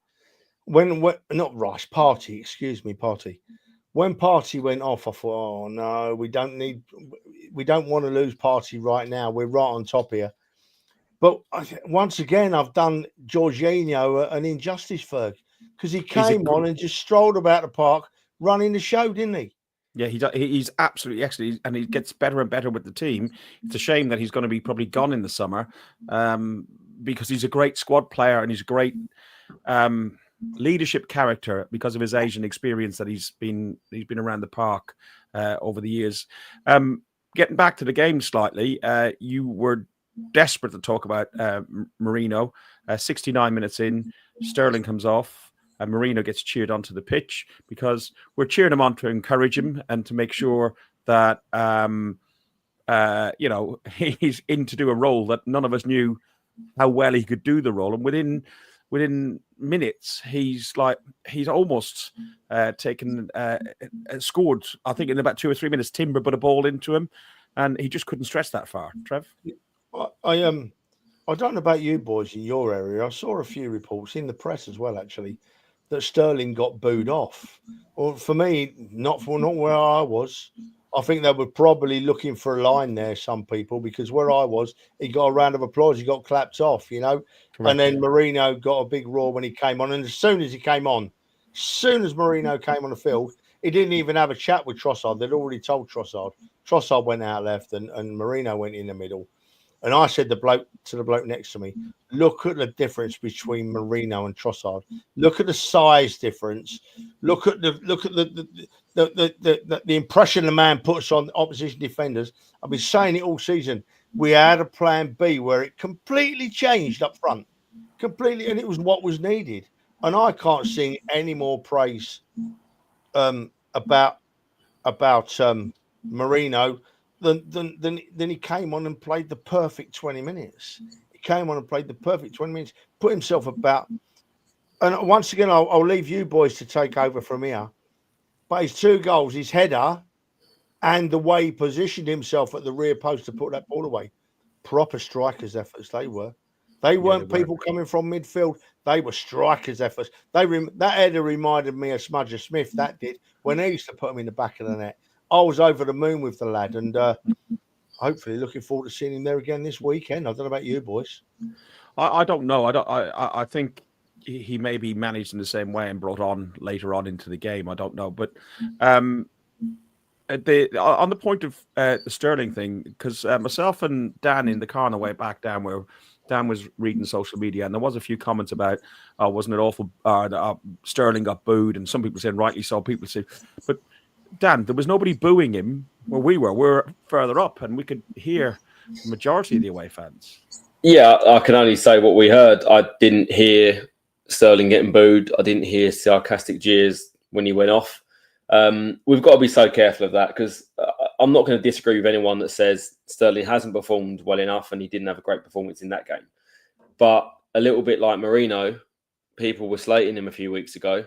S4: When not Rice, Partey, excuse me, Partey. When Partey went off, I thought, oh no, we don't want to lose Partey right now. We're right on top here. But once again, I've done Jorginho an injustice, Ferg, because he came on and just strolled about the park, running the show, didn't he?
S1: Yeah, he's absolutely excellent, and he gets better and better with the team. It's a shame that he's going to be probably gone in the summer, because he's a great squad player and he's a great leadership character because of his age and experience that he's been around the park over the years. Getting back to the game slightly, you were desperate to talk about Merino. 69 minutes in, Sterling comes off. And Merino gets cheered onto the pitch because we're cheering him on to encourage him and to make sure that, he's in to do a role that none of us knew how well he could do the role. And within minutes, he's almost scored, I think, in about 2 or 3 minutes. Timber put a ball into him and he just couldn't stretch that far. Trev?
S4: I don't know about you boys in your area. I saw a few reports in the press as well, actually, that Sterling got booed off. Well, for me, not where I was. I think they were probably looking for a line there, some people, because where I was, he got a round of applause. He got clapped off, Correct. And then Merino got a big roar when he came on. And as soon as Merino came on the field, he didn't even have a chat with Trossard. They'd already told Trossard. Trossard went out left and Merino went in the middle. And I said to the bloke next to me, look at the difference between Merino and Trossard. Look at the size difference. Look at the impression the man puts on opposition defenders. I've been saying it all season. We had a plan B where it completely changed up front. Completely, and it was what was needed. And I can't sing any more praise about Merino than he came on and played the perfect 20 minutes. He came on and played the perfect 20 minutes, put himself about. And once again, I'll leave you boys to take over from here. But his 2 goals, his header and the way he positioned himself at the rear post to put that ball away, proper strikers' efforts they were. They weren't people coming from midfield. They were strikers' efforts. That header reminded me of Smudger Smith, that did, when he used to put him in the back of the net. I was over the moon with the lad, and hopefully looking forward to seeing him there again this weekend. I don't know about you boys.
S1: I don't know. I think he may be managed in the same way and brought on later on into the game. I don't know, but on the point of the Sterling thing, because myself and Dan in the car on the way back down, where Dan was reading social media, and there was a few comments about, wasn't it awful? Sterling got booed, and some people said rightly so. People said, but Dan, there was nobody booing him where we were. We're further up, and we could hear the majority of the away fans.
S3: Yeah, I can only say what we heard. I didn't hear Sterling getting booed. I didn't hear sarcastic jeers when he went off. We've got to be so careful of that, because I'm not going to disagree with anyone that says Sterling hasn't performed well enough and he didn't have a great performance in that game. But a little bit like Merino, people were slating him a few weeks ago.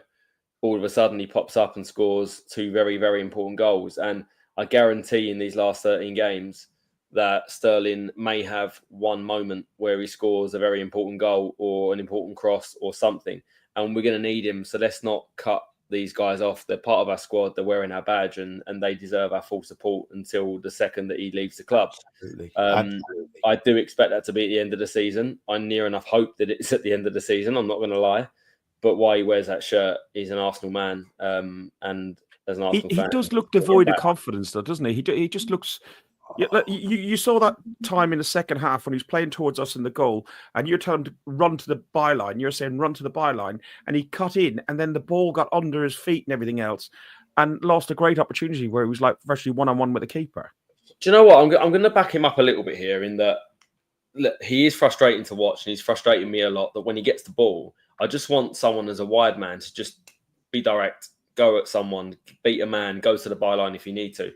S3: All of a sudden he pops up and scores 2 very, very important goals. And I guarantee in these last 13 games that Sterling may have one moment where he scores a very important goal or an important cross or something. And we're going to need him. So let's not cut these guys off. They're part of our squad. They're wearing our badge and they deserve our full support until the second that he leaves the club.
S4: Absolutely.
S3: I do expect that to be at the end of the season. I near enough hope that it's at the end of the season. I'm not going to lie. But why he wears that shirt, he's an Arsenal man, and as an Arsenal fan,
S1: he does look devoid of confidence, though, doesn't he? He just looks Yeah, look, you saw that time in the second half when he was playing towards us in the goal, and you're telling him to run to the byline. You're saying run to the byline, and he cut in, and then the ball got under his feet and everything else, and lost a great opportunity where he was like virtually one-on-one with the keeper.
S3: Do you know what? I'm going to back him up a little bit here in that. Look, he is frustrating to watch, and he's frustrating me a lot. That when he gets the ball, I just want someone as a wide man to just be direct, go at someone, beat a man, go to the byline if you need to.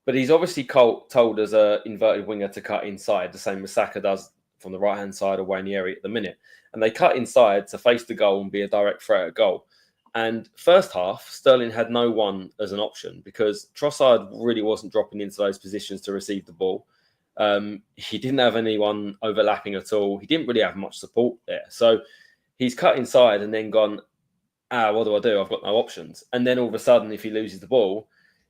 S3: But he's obviously told as an inverted winger to cut inside, the same as Saka does from the right-hand side away in the area at the minute. And they cut inside to face the goal and be a direct threat at goal. And first half, Sterling had no one as an option because Trossard really wasn't dropping into those positions to receive the ball. He didn't have anyone overlapping at all. He didn't really have much support there. So he's cut inside and then gone, what do? I've got no options. And then all of a sudden, if he loses the ball,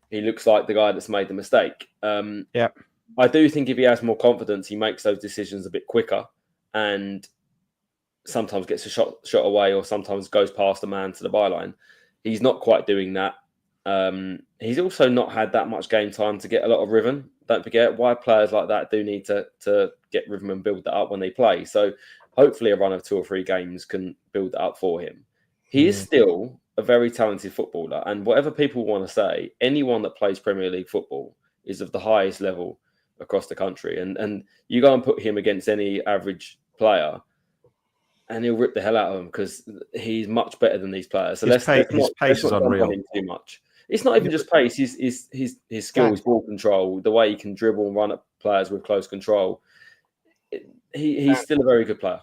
S3: he looks like the guy that's made the mistake.
S1: Yeah.
S3: I do think if he has more confidence, he makes those decisions a bit quicker and sometimes gets a shot away or sometimes goes past a man to the byline. He's not quite doing that. He's also not had that much game time to get a lot of rhythm. Don't forget, wide players like that do need to get rhythm and build that up when they play. So hopefully a run of 2 or 3 games can build that up for him. He is still a very talented footballer. And whatever people want to say, anyone that plays Premier League football is of the highest level across the country. And you go and put him against any average player and he'll rip the hell out of him because he's much better than these players. So
S1: his pace is unreal.
S3: Too much. It's not even just pace. His skill, his ball control, the way he can dribble and run at players with close control. He's still a very good player.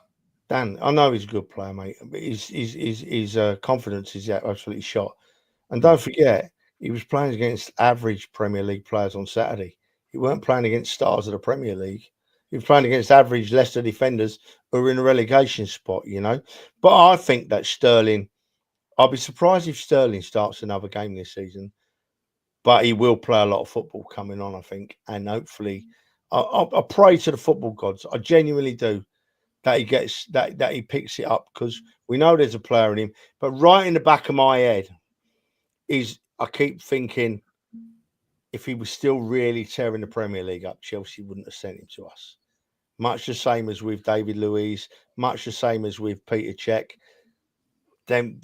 S4: Dan, I know he's a good player, mate, but his confidence is absolutely shot. And don't forget, he was playing against average Premier League players on Saturday. He weren't playing against stars of the Premier League. He was playing against average Leicester defenders who were in a relegation spot, you know. But I think that Sterling, I'll be surprised if Sterling starts another game this season. But he will play a lot of football coming on, I think. And hopefully, I pray to the football gods. I genuinely do. That he gets that he picks it up because we know there's a player in him. But right in the back of my head is I keep thinking if he was still really tearing the Premier League up, Chelsea wouldn't have sent him to us. Much the same as with David Luiz, much the same as with Peter Cech. Them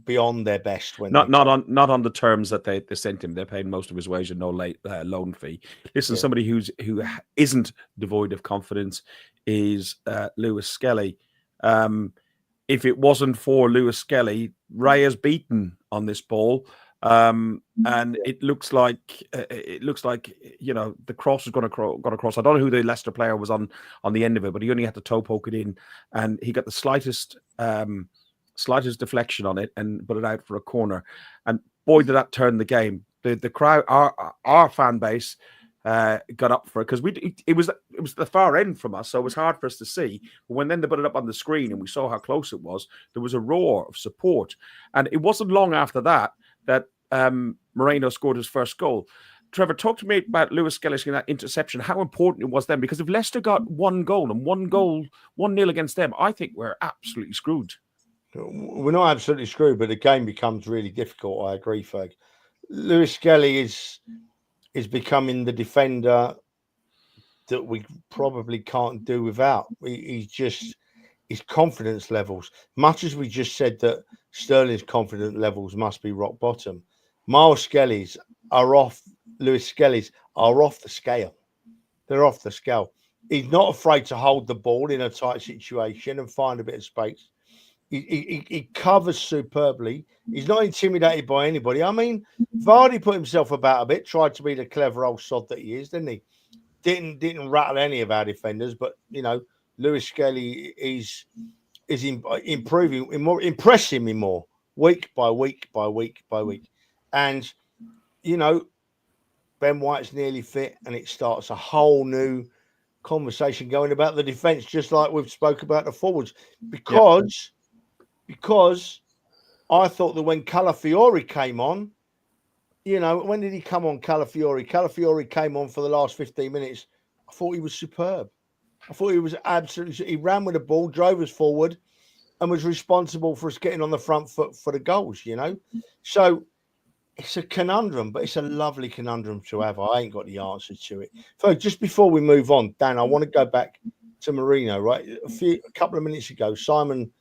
S4: beyond their best when
S1: not on the terms that they sent him. They're paying most of his wage and no loan fee. Listen, somebody who isn't devoid of confidence is Lewis Skelly. If it wasn't for Lewis Skelly, Raya's beaten on this ball, and it looks like the cross is going to cross. I don't know who the Leicester player was on the end of it, but he only had to toe poke it in, and he got the slightest deflection on it and put it out for a corner. And boy, did that turn the game. The crowd, our fan base, got up for it because it was the far end from us, so it was hard for us to see. But when then they put it up on the screen and we saw how close it was, there was a roar of support. And it wasn't long after that Merino scored his first goal. Trevor, talk to me about Lewis Skelly getting that interception, how important it was then, because if Leicester got 1 goal and 1-0 against them, I think we're absolutely screwed.
S4: We're not absolutely screwed, but the game becomes really difficult. I agree, Ferg. Lewis Skelly is becoming the defender that we probably can't do without. He's just his confidence levels, much as we just said that Sterling's confidence levels must be rock bottom. Lewis Skelly's are off the scale. They're off the scale. He's not afraid to hold the ball in a tight situation and find a bit of space. He covers superbly. He's not intimidated by anybody. I mean, Vardy put himself about a bit, tried to be the clever old sod that he is, didn't he? Didn't rattle any of our defenders, but Lewis Skelly is improving, impressing me more week by week by week by week. And Ben White's nearly fit, and it starts a whole new conversation going about the defense, just like we've spoke about the forwards, because I thought that when Calafiori came on, when did he come on? Calafiori came on for the last 15 minutes. I thought he was superb. I thought he was absolutely. He ran with the ball, drove us forward, and was responsible for us getting on the front foot for the goals. So it's a conundrum, but it's a lovely conundrum to have. I ain't got the answer to it. So just before we move on, Dan, I want to go back to Merino. Right, a couple of minutes ago, Simon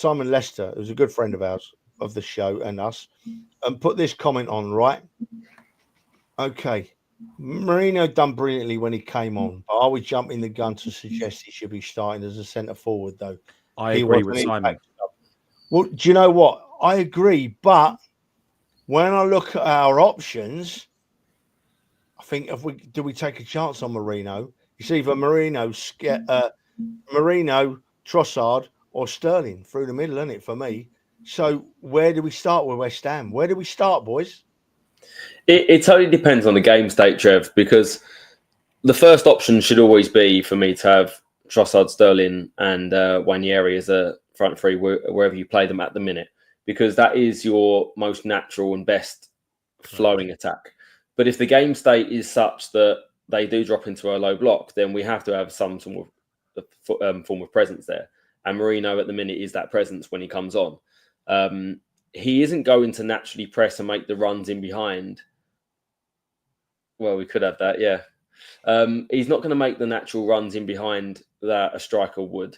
S4: Leicester, who's a good friend of ours, of the show and us, and put this comment on. Right, okay, Merino done brilliantly when he came on, but are we jumping the gun to suggest he should be starting as a centre forward? Though
S1: I agree with Simon.
S4: Well, do you know what? I agree, but when I look at our options, I think do we take a chance on Merino? It's either Merino, Trossard, or Sterling through the middle, isn't it, for me? So where do we start with West Ham? Where do we start, boys?
S3: It totally depends on the game state, Trev, because the first option should always be for me to have Trossard, Sterling, and Wanyeri as a front three wherever you play them at the minute, because that is your most natural and best flowing attack. But if the game state is such that they do drop into a low block, then we have to have some form of presence there. And Merino at the minute is that presence when he comes on. He isn't going to naturally press and make the runs in behind. Well, we could have that, yeah. He's not going to make the natural runs in behind that a striker would.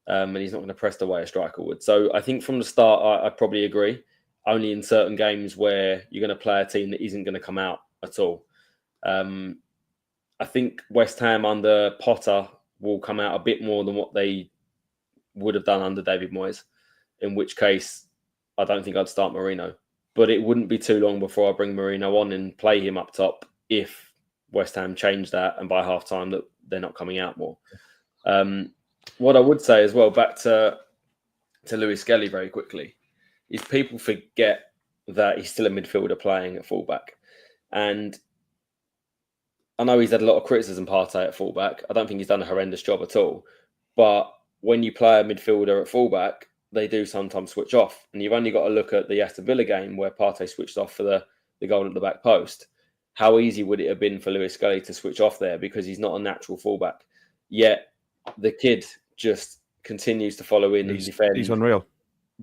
S3: And he's not going to press the way a striker would. So I think from the start, I probably agree. Only in certain games where you're going to play a team that isn't going to come out at all. I think West Ham under Potter will come out a bit more than what they would have done under David Moyes, in which case I don't think I'd start Merino. But it wouldn't be too long before I bring Merino on and play him up top if West Ham change that and by half-time that they're not coming out more. What I would say as well, back to Lewis Skelly very quickly, is people forget that he's still a midfielder playing at fullback. And I know he's had a lot of criticism, Partey, at fullback. I don't think he's done a horrendous job at all. But when you play a midfielder at fullback, they do sometimes switch off. And you've only got to look at the Aston Villa game where Partey switched off for the goal at the back post. How easy would it have been for Lewis Skelly to switch off there because he's not a natural fullback? Yet the kid just continues to follow in and defend.
S1: He's unreal.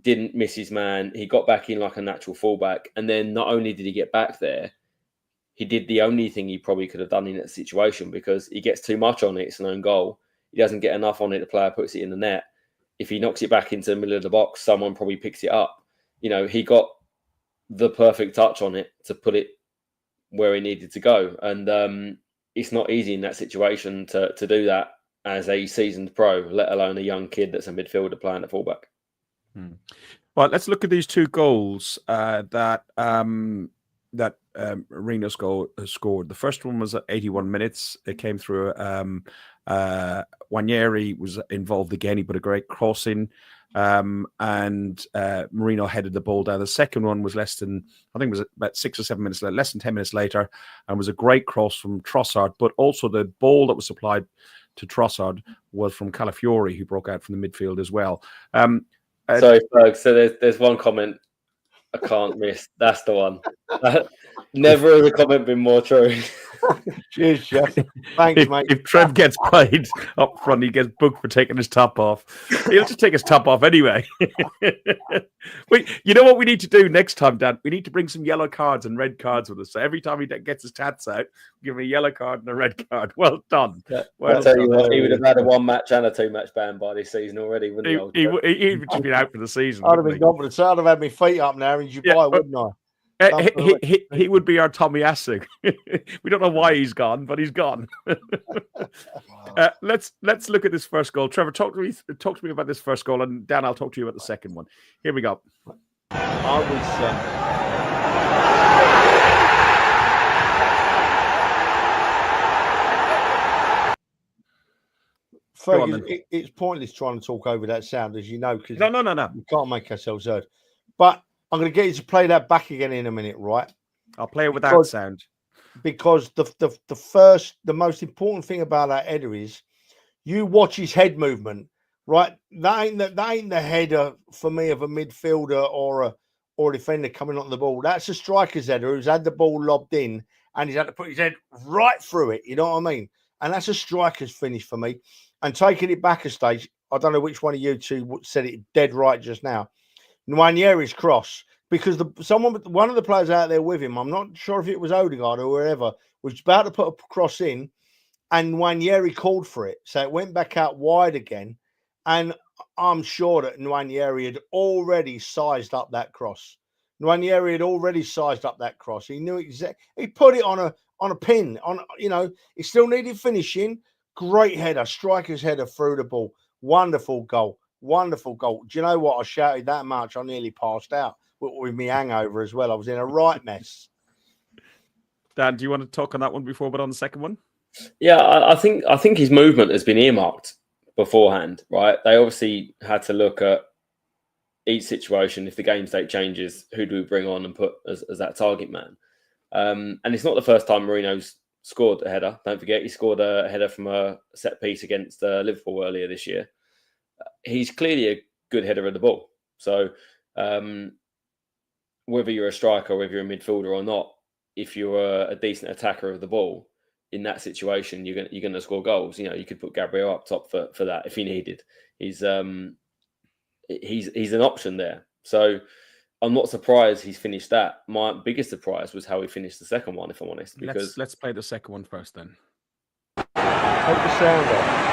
S3: Didn't miss his man. He got back in like a natural fullback. And then not only did he get back there, he did the only thing he probably could have done in that situation because he gets too much on it. It's an own goal. He doesn't get enough on it. The player puts it in the net. If he knocks it back into the middle of the box, someone probably picks it up. You know, he got the perfect touch on it to put it where he needed to go. And it's not easy in that situation to do that as a seasoned pro, let alone a young kid that's a midfielder playing at fullback.
S1: Well, let's look at these two goals that Merino scored. The first one was at 81 minutes. It came through. Wanyeri was involved again. He put a great cross in, and Merino headed the ball down. The second one was less than 6 or 7 minutes later, less than 10 minutes later, and was a great cross from Trossard. But also the ball that was supplied to Trossard was from Calafiori, who broke out from the midfield as well.
S3: Sorry, Ferg. So there's one comment I can't miss. That's the one. Never has a comment been more true.
S4: Cheers, Jeff. Thanks, mate.
S1: If Trev gets played up front, he gets booked for taking his top off. He'll just take his top off anyway. Wait, you know what we need to do next time, Dan? We need to bring some yellow cards and red cards with us. So every time he gets his tats out, give him a yellow card and a red card. Well done.
S3: I'll tell you what, he would have had a 1-match and a 2-match ban by this season already, wouldn't he?
S1: He'd just been out for the season.
S4: I'd have been gone for the side. I'd have had my feet up now in Dubai, wouldn't I?
S1: He would be our Tommy Assig. We don't know why he's gone, but he's gone. Let's look at this first goal. Trevor, talk to me about this first goal, and Dan, I'll talk to you about the second one. Here we go.
S4: It's pointless trying to talk over that sound, as you know, because
S1: no,
S4: we can't make ourselves heard. But I'm going to get you to play that back again in a minute, right?
S1: I'll play it without sound.
S4: Because the most important thing about that header is you watch his head movement, right? That ain't the header for me of a midfielder or a defender coming on the ball. That's a striker's header who's had the ball lobbed in and he's had to put his head right through it. You know what I mean? And that's a striker's finish for me. And taking it back a stage, I don't know which one of you two said it dead right just now. Nwanyeri's cross because one of the players out there with him, I'm not sure if it was Odegaard or wherever, was about to put a cross in, and Nwaneri called for it, so it went back out wide again, and I'm sure that Nwaneri had already sized up that cross. Nwaneri had already sized up that cross. He knew exactly. He put it on a pin. He still needed finishing. Great header, striker's header through the ball. Wonderful goal. Wonderful goal. Do you know what? I shouted that much. I nearly passed out with me hangover as well. I was in a right mess.
S1: Dan, do you want to talk on that one before, but on the second one?
S3: Yeah, I think his movement has been earmarked beforehand, right? They obviously had to look at each situation. If the game state changes, who do we bring on and put as that target man? And it's not the first time Merino's scored a header. Don't forget, he scored a header from a set piece against Liverpool earlier this year. He's clearly a good header of the ball. So whether you're a striker, or whether you're a midfielder or not, if you're a decent attacker of the ball, in that situation, you're going to score goals. You know, you could put Gabriel up top for that if he needed. He's an option there. So I'm not surprised he's finished that. My biggest surprise was how he finished the second one, if I'm honest. Because
S1: let's play the second one first then.
S4: Take the sound off.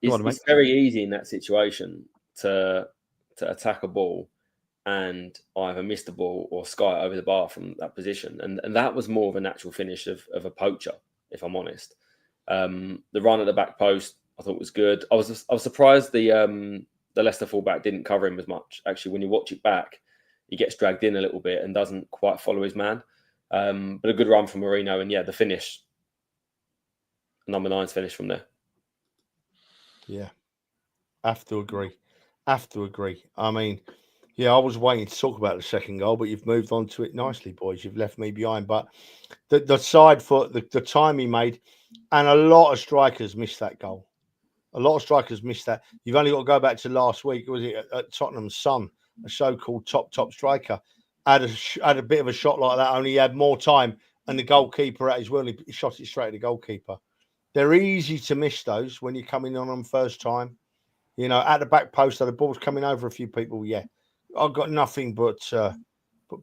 S3: It's very easy in that situation to attack a ball and either miss the ball or sky it over the bar from that position. And that was more of a natural finish of a poacher, if I'm honest. The run at the back post, I thought was good. I was surprised the Leicester fullback didn't cover him as much. Actually, when you watch it back, he gets dragged in a little bit and doesn't quite follow his man. But a good run from Merino. And yeah, the finish, number 9's finish from there.
S4: Yeah, have to agree. I mean, yeah, I was waiting to talk about the second goal, but you've moved on to it nicely, boys. You've left me behind. But the side foot, the time he made, and a lot of strikers missed that goal. A lot of strikers missed that. You've only got to go back to last week. Was it at Tottenham's son, a so-called top striker, had a bit of a shot like that, only he had more time, and the goalkeeper at his will, he shot it straight at the goalkeeper. They're easy to miss those when you're coming on them first time. You know, at the back post, the ball's coming over a few people. Yeah, I've got nothing but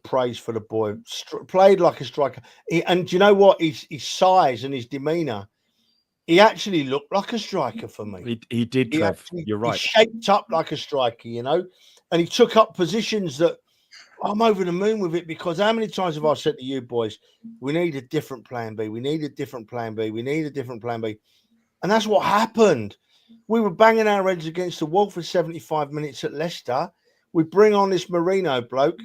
S4: praise for the boy. Played like a striker. And do you know what? His size and his demeanour, he actually looked like a striker for me.
S1: He did, Trev. You're right.
S4: He shaped up like a striker, you know, and he took up positions that I'm over the moon with it, because how many times have I said to you boys, we need a different plan B. We need a different plan B. We need a different plan B. And that's what happened. We were banging our heads against the wall for 75 minutes at Leicester. We bring on this Merino bloke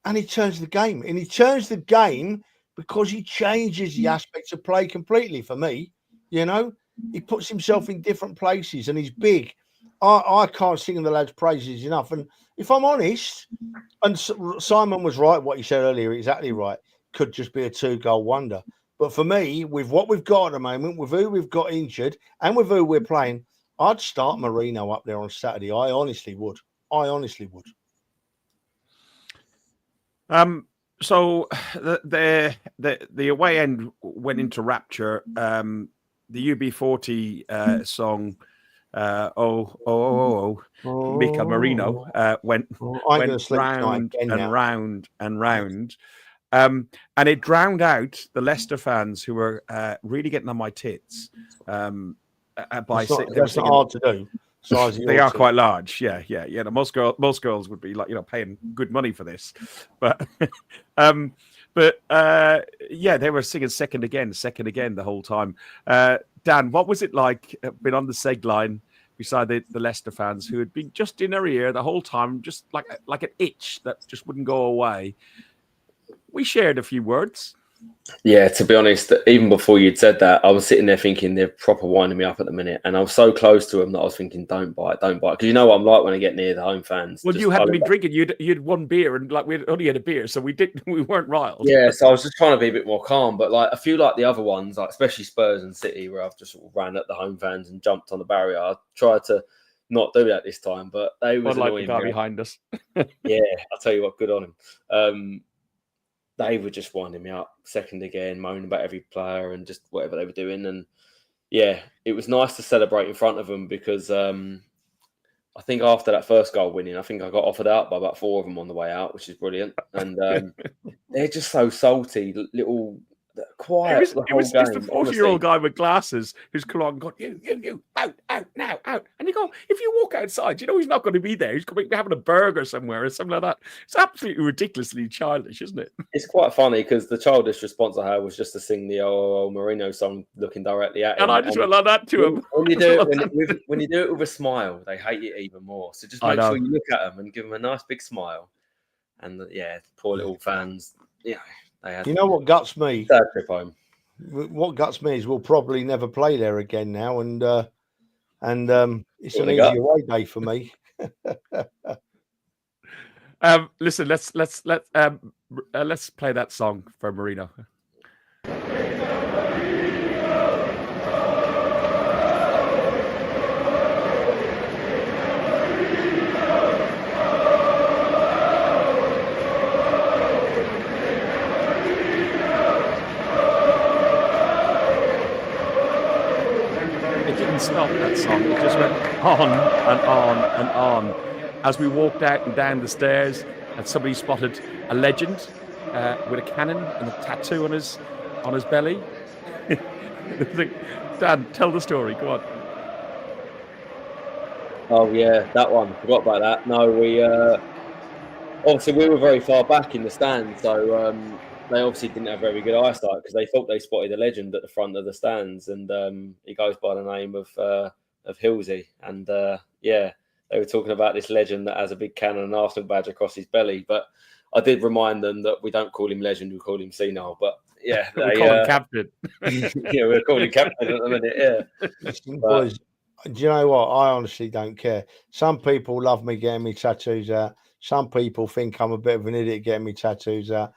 S4: and he turns the game. And he turns the game because he changes the aspects of play completely for me. You know, he puts himself in different places and he's big. I can't sing the lad's praises enough. And if I'm honest, and Simon was right, what he said earlier, exactly right, could just be a 2-goal wonder. But for me, with what we've got at the moment, with who we've got injured and with who we're playing, I'd start Merino up there on Saturday. I honestly would.
S1: So the away end went into rapture. The UB40 song, Mikel Merino went round and round and round. And it drowned out the Leicester fans who were really getting on my tits.
S4: That's not hard to do.
S1: They are quite large. Yeah. Most girls would be like, paying good money for this, but yeah, they were singing second again the whole time. Dan, what was it like being on the seg line beside the Leicester fans who had been just in their ear the whole time, just like an itch that just wouldn't go away? We shared a few words.
S3: Yeah, to be honest, even before you'd said that, I was sitting there thinking they're proper winding me up at the minute, and I was so close to them that I was thinking, don't bite, because you know what I'm like when I get near the home fans.
S1: Well, you hadn't been drinking; you'd one beer, and we only had a beer, so we weren't riled.
S3: Yeah, so I was just trying to be a bit more calm, but a few the other ones, especially Spurs and City, where I've just sort of ran at the home fans and jumped on the barrier. I tried to not do that this time, but they was annoying.
S1: The guy behind us.
S3: Yeah, I'll tell you what, good on him. they were just winding me up. Second again, moaning about every player and just whatever they were doing. And yeah, it was nice to celebrate in front of them because I think after that first goal winning, I think I got offered out by about 4 of them on the way out, which is brilliant. And they're just so salty, little quiet the whole game.
S1: It's the 40-year-old guy with glasses who's come on and gone, you, out, now, out. And you go, if you walk outside, you know he's not going to be there. He's going to be having a burger somewhere or something like that. It's absolutely ridiculously childish, isn't it?
S3: It's quite funny because the childish response I had was just to sing the Ooohhh Merino song looking directly at him.
S1: And I just went like that to him.
S3: When you do it with a smile, they hate it even more. So just make sure you look at them and give them a nice big smile. And yeah, poor little fans, they had.
S4: You know what guts me?
S3: Third trip home.
S4: What guts me is we'll probably never play there again now, and it's an easy away day for me.
S1: Listen, let's play that song for Merino. Stop that song. It just went on and on and on as we walked out and down the stairs, and somebody spotted a legend with a cannon and a tattoo on his belly. Dan, tell the story. Go on.
S3: Oh yeah, that one. Forgot about that. No, we obviously we were very far back in the stand, so they obviously didn't have very good eyesight because they thought they spotted a legend at the front of the stands, and he goes by the name of Hilsey. And yeah, they were talking about this legend that has a big cannon and Arsenal badge across his belly. But I did remind them that we don't call him legend, we call him senile. But yeah,
S1: we call him captain.
S3: Yeah, we're calling him captain at the minute. Yeah,
S4: Listen, boys, do you know what? I honestly don't care. Some people love me getting me tattoos out. Some people think I'm a bit of an idiot getting me tattoos out.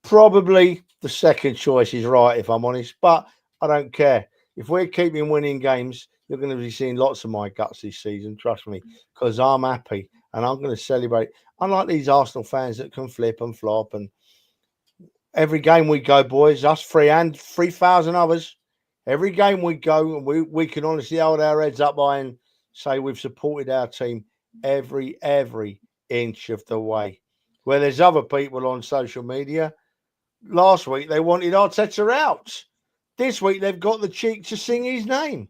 S4: Probably the second choice is right, if I'm honest, but I don't care. If we're keeping winning games, you're going to be seeing lots of my guts this season, trust me, because I'm happy and I'm going to celebrate. Unlike these Arsenal fans that can flip and flop, and every game we go, boys, us 3,000 others, every game we go, and we can honestly hold our heads up by and say we've supported our team every inch of the way. Where there's other people on social media. Last week, they wanted Arteta out. This week, they've got the cheek to sing his name.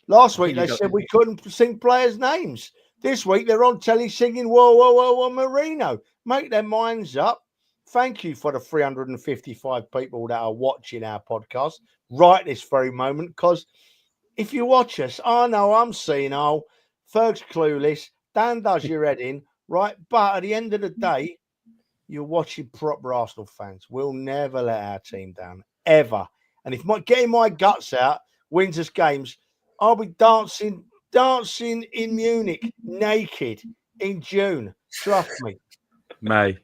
S4: Last week, they said we couldn't sing players' names. This week, they're on telly singing, whoa, Merino. Make their minds up. Thank you for the 355 people that are watching our podcast right this very moment, because if you watch us, I know I'm senile, Ferg's clueless, Dan does your head in, right? But at the end of the day, you're watching proper Arsenal fans. We'll never let our team down, ever. And if getting my guts out wins us games, I'll be dancing in Munich naked in June. Trust me.
S1: May.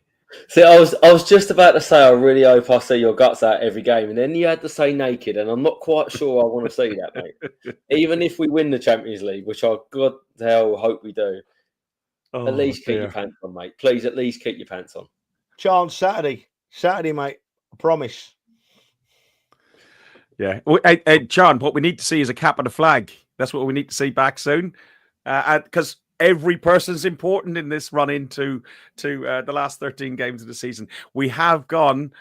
S3: See, I was just about to say I really hope I see your guts out every game, and then you had to say naked, and I'm not quite sure I want to see that, mate. Even if we win the Champions League, which I God hell hope we do, at least keep your pants on, mate. Please, at least keep your pants on.
S4: Chance Saturday, mate. I promise.
S1: Yeah. Hey, John, what we need to see is a cap and a flag. That's what we need to see back soon. Because every person's important in this run into the last 13 games of the season. We have gone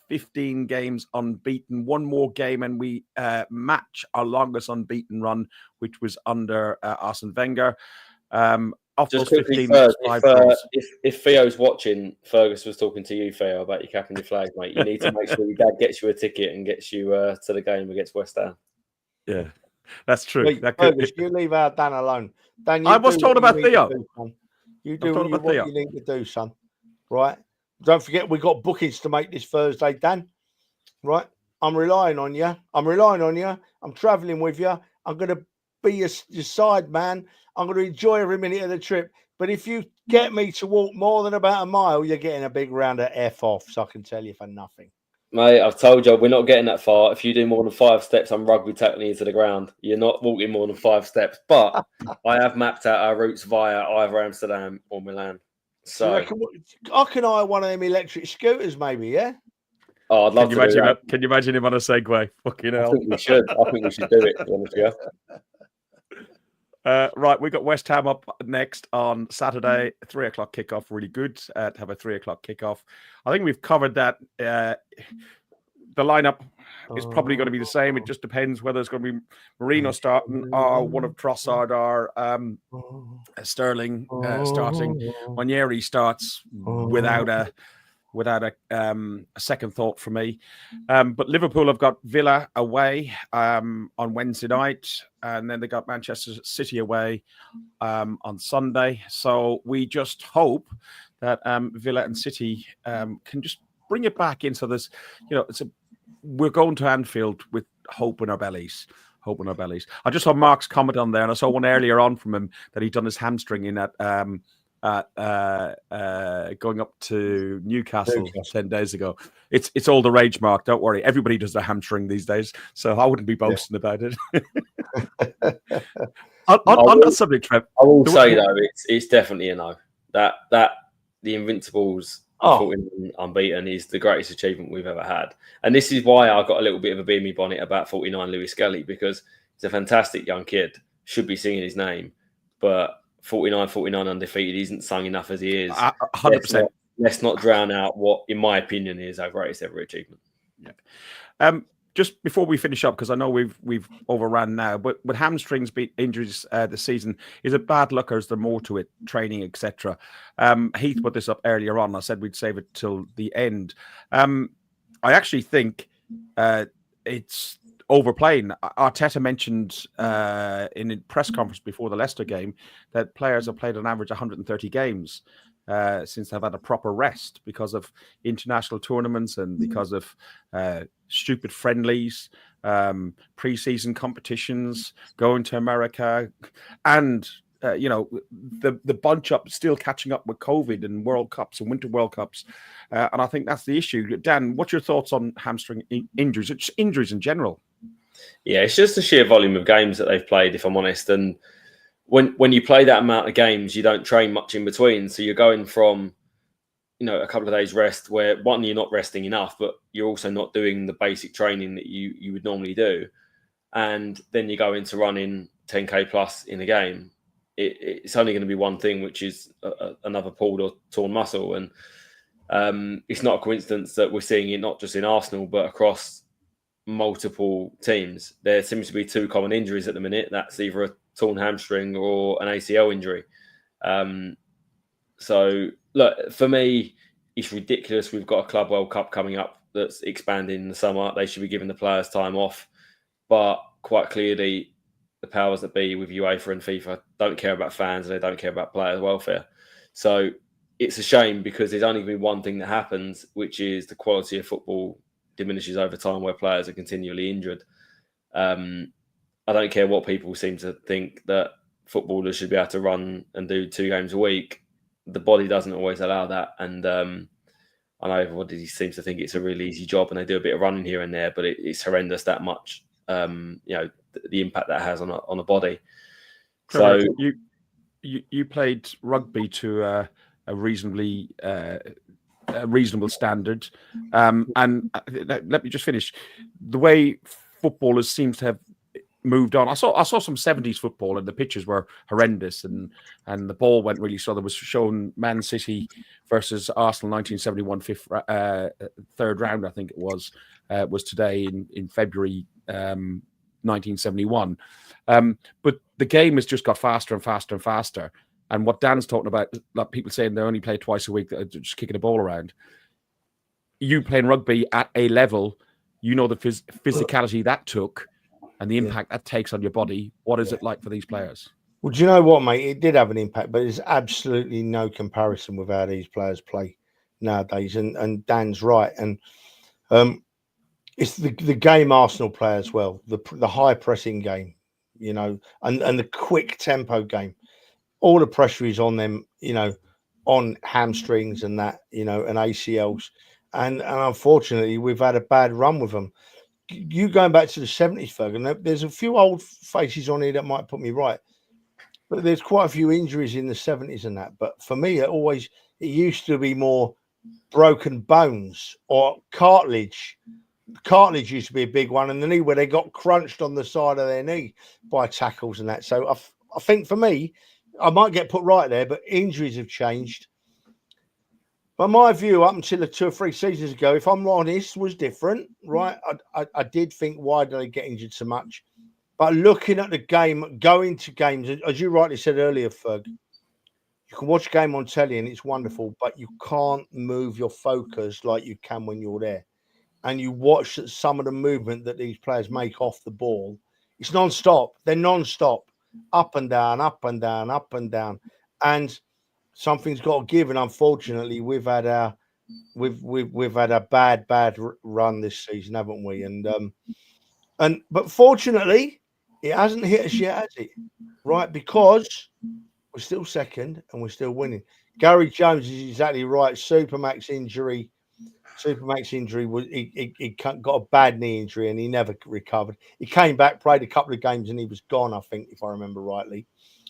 S1: 15 games unbeaten. One more game and we match our longest unbeaten run, which was under Arsene Wenger.
S3: Just quickly, if Theo's watching, Fergus was talking to you, Theo, about your cap and your flag, mate. You need to make sure your dad gets you a ticket and gets you to the game against West Ham.
S1: Yeah, that's true.
S4: Wait, Fergus, you leave our Dan alone. Dan,
S1: I was told about Theo.
S4: You do what you need to do, son. Right? Don't forget, we've got bookings to make this Thursday, Dan. Right? I'm relying on you. I'm travelling with you. I'm going to be your side man. I'm going to enjoy every minute of the trip. But if you get me to walk more than about a mile, you're getting a big round of F off. So I can tell you for nothing.
S3: Mate, I've told you, we're not getting that far. If you do more than 5 steps, I'm rugby tackling you to the ground. You're not walking more than 5 steps. But I have mapped out our routes via either Amsterdam or Milan. So,
S4: I can hire one of them electric scooters, maybe. Yeah.
S3: oh, I'd love to do that.
S1: Can you imagine him on a Segway? Fucking
S3: I
S1: hell.
S3: think we should. I think we should do it. To be honest with you.
S1: Right, we got West Ham up next on Saturday, 3:00 kickoff. Really good to have a 3:00 kickoff. I think we've covered that. The lineup is probably going to be the same. It just depends whether it's going to be Merino starting or one of Trossard or Sterling starting. Onyeri starts without a second thought for me. But Liverpool have got Villa away on Wednesday night, and then they got Manchester City away on Sunday. So we just hope that Villa and City can just bring it back into this. We're going to Anfield with hope in our bellies. Hope in our bellies. I just saw Mark's comment on there, and I saw one earlier on from him that he'd done his hamstring in at going up to Newcastle 10 days ago. It's all the rage, Mark. Don't worry. Everybody does their hamstring these days, so I wouldn't be boasting about it. on that subject, Trev,
S3: I will say though, it's definitely a no. That the Invincibles unbeaten is the greatest achievement we've ever had, and this is why I got a little bit of a beamy bonnet about 49 Lewis Skelly, because he's a fantastic young kid, should be singing his name, but 49 undefeated isn't sung enough as he is.
S1: 100%.
S3: Let's not drown out what, in my opinion, is our greatest ever achievement.
S1: Yeah. Just before we finish up, because I know we've overran now, but with hamstrings injuries this season, is it bad luck or is there more to it? Training, etc. Heath put this up earlier on. I said we'd save it till the end. I actually think it's overplaying. Arteta mentioned in a press conference before the Leicester game that players have played on average 130 games since they've had a proper rest because of international tournaments and because of stupid friendlies, pre-season competitions, going to America, and the bunch up still catching up with COVID and World Cups and Winter World Cups, and I think that's the issue. Dan, what's your thoughts on hamstring injuries? It's injuries in general.
S3: Yeah, it's just the sheer volume of games that they've played, if I'm honest. And when you play that amount of games, you don't train much in between. So you're going from, a couple of days rest where, one, you're not resting enough, but you're also not doing the basic training that you would normally do. And then you go into running 10K plus in a game. It's only going to be one thing, which is another pulled or torn muscle. And it's not a coincidence that we're seeing it not just in Arsenal, but across multiple teams. There seems to be two common injuries at the minute. That's either a torn hamstring or an ACL injury. So look, for me, it's ridiculous. We've got a Club World Cup coming up that's expanding in the summer. They should be giving the players time off, but quite clearly the powers that be with UEFA and FIFA don't care about fans and they don't care about players' welfare. So it's a shame because there's only going to be one thing that happens, which is the quality of football diminishes over time where players are continually injured. I don't care what people seem to think that footballers should be able to run and do 2 games a week. The body doesn't always allow that. And I know everybody seems to think it's a really easy job and they do a bit of running here and there, but it's horrendous that much, the impact that has on a body. So
S1: you played rugby to a reasonable standard. And let me just finish. The way footballers seem to have moved on. I saw some 70s football and the pitches were horrendous and the ball went really slow. There was shown Man City versus Arsenal 1971 third round, I think it was today in February 1971. But the game has just got faster and faster and faster. And what Dan's talking about, like people saying they only play twice a week, just kicking a ball around. You playing rugby at a level, the physicality that took and the impact that takes on your body. What is it like for these players?
S4: Well, do you know what, mate? It did have an impact, but there's absolutely no comparison with how these players play nowadays. And Dan's right. And it's the game Arsenal play as well, the high pressing game, and the quick tempo game. All the pressure is on them, on hamstrings and that, and ACLs. And unfortunately, we've had a bad run with them. You going back to the 70s, Fergus, there's a few old faces on here that might put me right. But there's quite a few injuries in the 70s and that. But for me, it used to be more broken bones or cartilage. Cartilage used to be a big one, and the knee where they got crunched on the side of their knee by tackles and that. So I think for me, I might get put right there, but injuries have changed. But my view up until 2 or 3 seasons ago, if I'm honest, was different, right? I did think, why do they get injured so much? But looking at the game, going to games, as you rightly said earlier, Ferg, you can watch a game on telly and it's wonderful, but you can't move your focus like you can when you're there. And you watch some of the movement that these players make off the ball. It's non-stop. They're non-stop, up and down, up and down, up and down. And something's got to give. And unfortunately, we've had a bad run this season, haven't we? But fortunately, it hasn't hit us yet, has it? Right? Because we're still second and we're still winning. Gary Jones is exactly right. Supermax injury was he got a bad knee injury and he never recovered. He came back, played a couple of games, and he was gone, I think, if I remember rightly.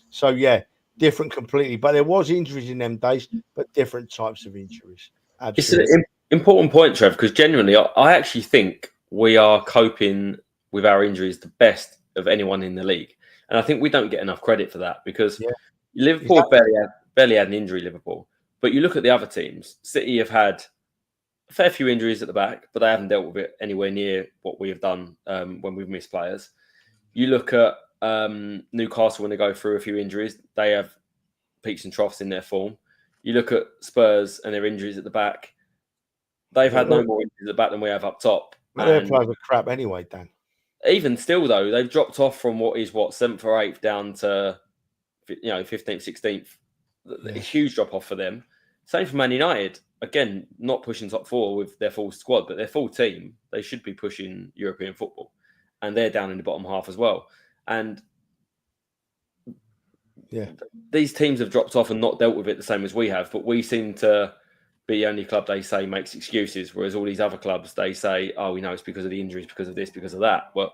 S4: So yeah, different completely. But there was injuries in them days, but different types of injuries. Absolutely.
S3: It's an important point, Trev, because genuinely, I actually think we are coping with our injuries the best of anyone in the league, and I think we don't get enough credit for that because Liverpool barely had an injury. Liverpool, but you look at the other teams. City have had a fair few injuries at the back, but they haven't dealt with it anywhere near what we have done when we've missed players. You look at Newcastle when they go through a few injuries, they have peaks and troughs in their form. You look at Spurs and their injuries at the back, they've had no more injuries at the back than we have up top.
S4: Their players are crap anyway, Dan.
S3: Even still, though, they've dropped off from what is 7th or 8th down to 15th, 16th. A huge drop off for them. Same for Man United. Again, not pushing top 4 with their full squad, but their full team, they should be pushing European football. And they're down in the bottom half as well. And these teams have dropped off and not dealt with it the same as we have, but we seem to be the only club they say makes excuses, whereas all these other clubs, they say, oh, we know it's because of the injuries, because of this, because of that. Well,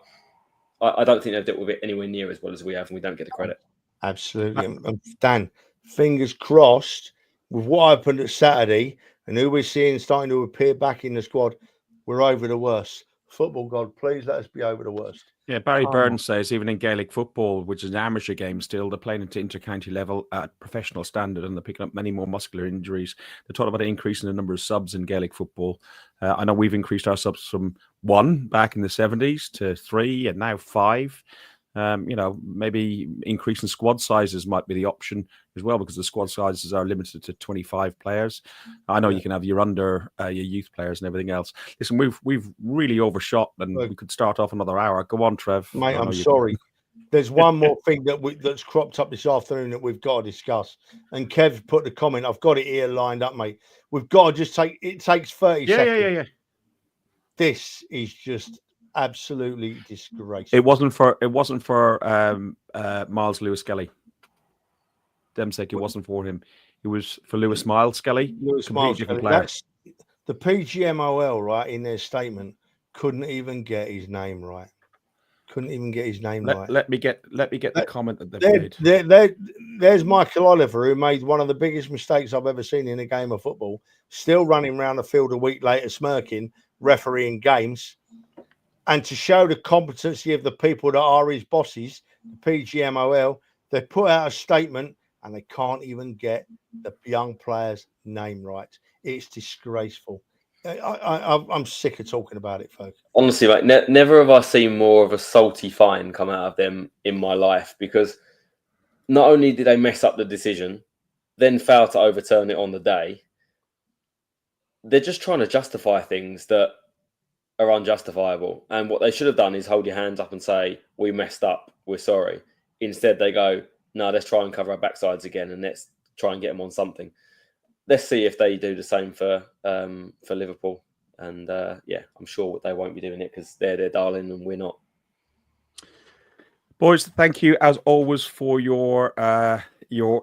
S3: I don't think they've dealt with it anywhere near as well as we have, and we don't get the credit.
S4: Absolutely. And Dan, fingers crossed, with what happened at Saturday and who we're seeing starting to appear back in the squad, we're over the worst. Football God, please let us be over the worst.
S1: Yeah, Barry Burns says even in Gaelic football, which is an amateur game still, they're playing at inter-county level at professional standard and they're picking up many more muscular injuries. They're talking about increasing the number of subs in Gaelic football. I know we've increased our subs from 1 back in the 70s to 3 and now 5. Maybe increasing squad sizes might be the option as well, because the squad sizes are limited to 25 players. I know you can have your youth players and everything else. Listen, we've really overshot, and we could start off another hour. Go on, Trev.
S4: Mate, I'm sorry. There's one more thing that's cropped up this afternoon that we've got to discuss. And Kev put the comment. I've got it here lined up, mate. We've got to just it takes 30 seconds. Yeah. This is just absolutely disgraceful.
S1: It wasn't for Miles Lewis Skelly. Demsek, it wasn't for him. It was for Lewis Miles Skelly. Different player.
S4: The PGMOL, right, in their statement, couldn't even get his name right.
S1: Let me get the comment that they made.
S4: There's Michael Oliver, who made one of the biggest mistakes I've ever seen in a game of football, still running around the field a week later smirking, refereeing games. And to show the competency of the people that are his bosses, the PGMOL, they put out a statement and they can't even get the young player's name right. It's disgraceful. I'm sick of talking about it, folks.
S3: Honestly, like never have I seen more of a salty fine come out of them in my life, because not only did they mess up the decision, then fail to overturn it on the day, they're just trying to justify things that are unjustifiable. And what they should have done is hold your hands up and say, we messed up, we're sorry. Instead, they go, no, let's try and cover our backsides again and let's try and get them on something. Let's see if they do the same for Liverpool. And I'm sure they won't be doing it because they're their darling and we're not.
S1: Boys, thank you as always for your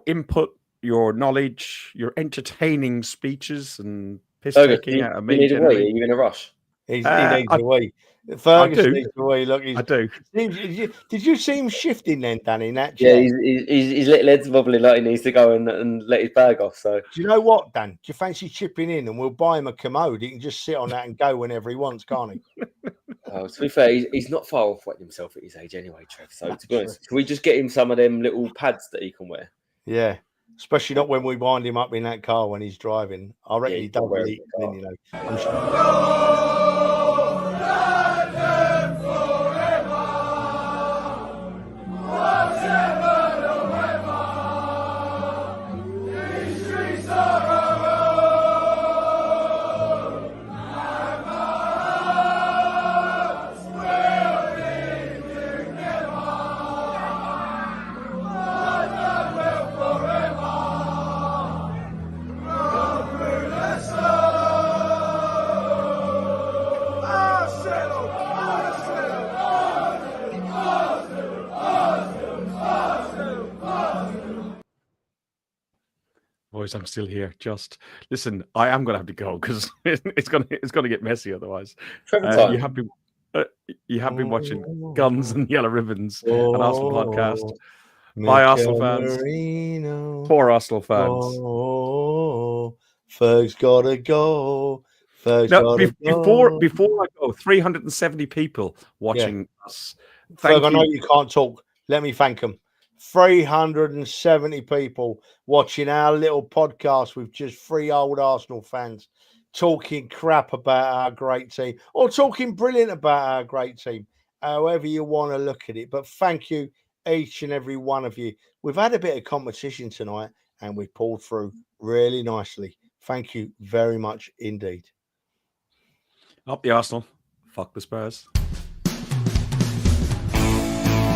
S1: input, your knowledge, your entertaining speeches and piss taking out of me.
S3: Are you in a rush?
S4: He needs a wee. Ferguson
S1: do.
S4: needs to look.
S1: I do.
S4: Did you see him shifting then, Danny, in that
S3: Yeah,
S4: chair?
S3: his little head's wobbling like he needs to go and let his bag off. So
S4: Do you know what, Dan? Do you fancy chipping in and we'll buy him a commode? He can just sit on that and go whenever he wants, can't he?
S3: to be fair, he's not far off wetting himself at his age anyway, Trev. So to be honest, can we just get him some of them little pads that he can wear?
S4: Yeah. Especially not when we wind him up in that car when he's driving. I reckon he doesn't
S3: wear
S4: eat,
S3: it in the
S4: you know. I'm sure.
S1: Boys, I'm still here. Just listen. I am going to have to go because it's going to get messy otherwise. You have been watching Guns and Yellow Ribbons, an Arsenal podcast by Arsenal fans,
S4: Merino.
S1: for Arsenal fans.
S4: Oh, Ferg's gotta go.
S1: Now, before I go, 370 people watching us.
S4: Ferg, I know you can't talk. Let me thank them. 370 people watching our little podcast with just 3 old Arsenal fans talking crap about our great team or talking brilliant about our great team, however you want to look at it. But thank you, each and every one of you. We've had a bit of competition tonight and we've pulled through really nicely. Thank you very much indeed.
S1: Up the Arsenal. Fuck the Spurs.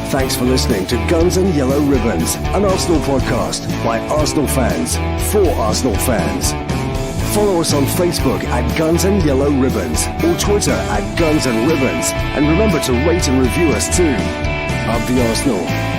S2: Thanks for listening to Guns and Yellow Ribbons, an Arsenal podcast by Arsenal fans for Arsenal fans. Follow us on Facebook at Guns and Yellow Ribbons or Twitter at Guns and Ribbons. And remember to rate and review us too. Up the Arsenal.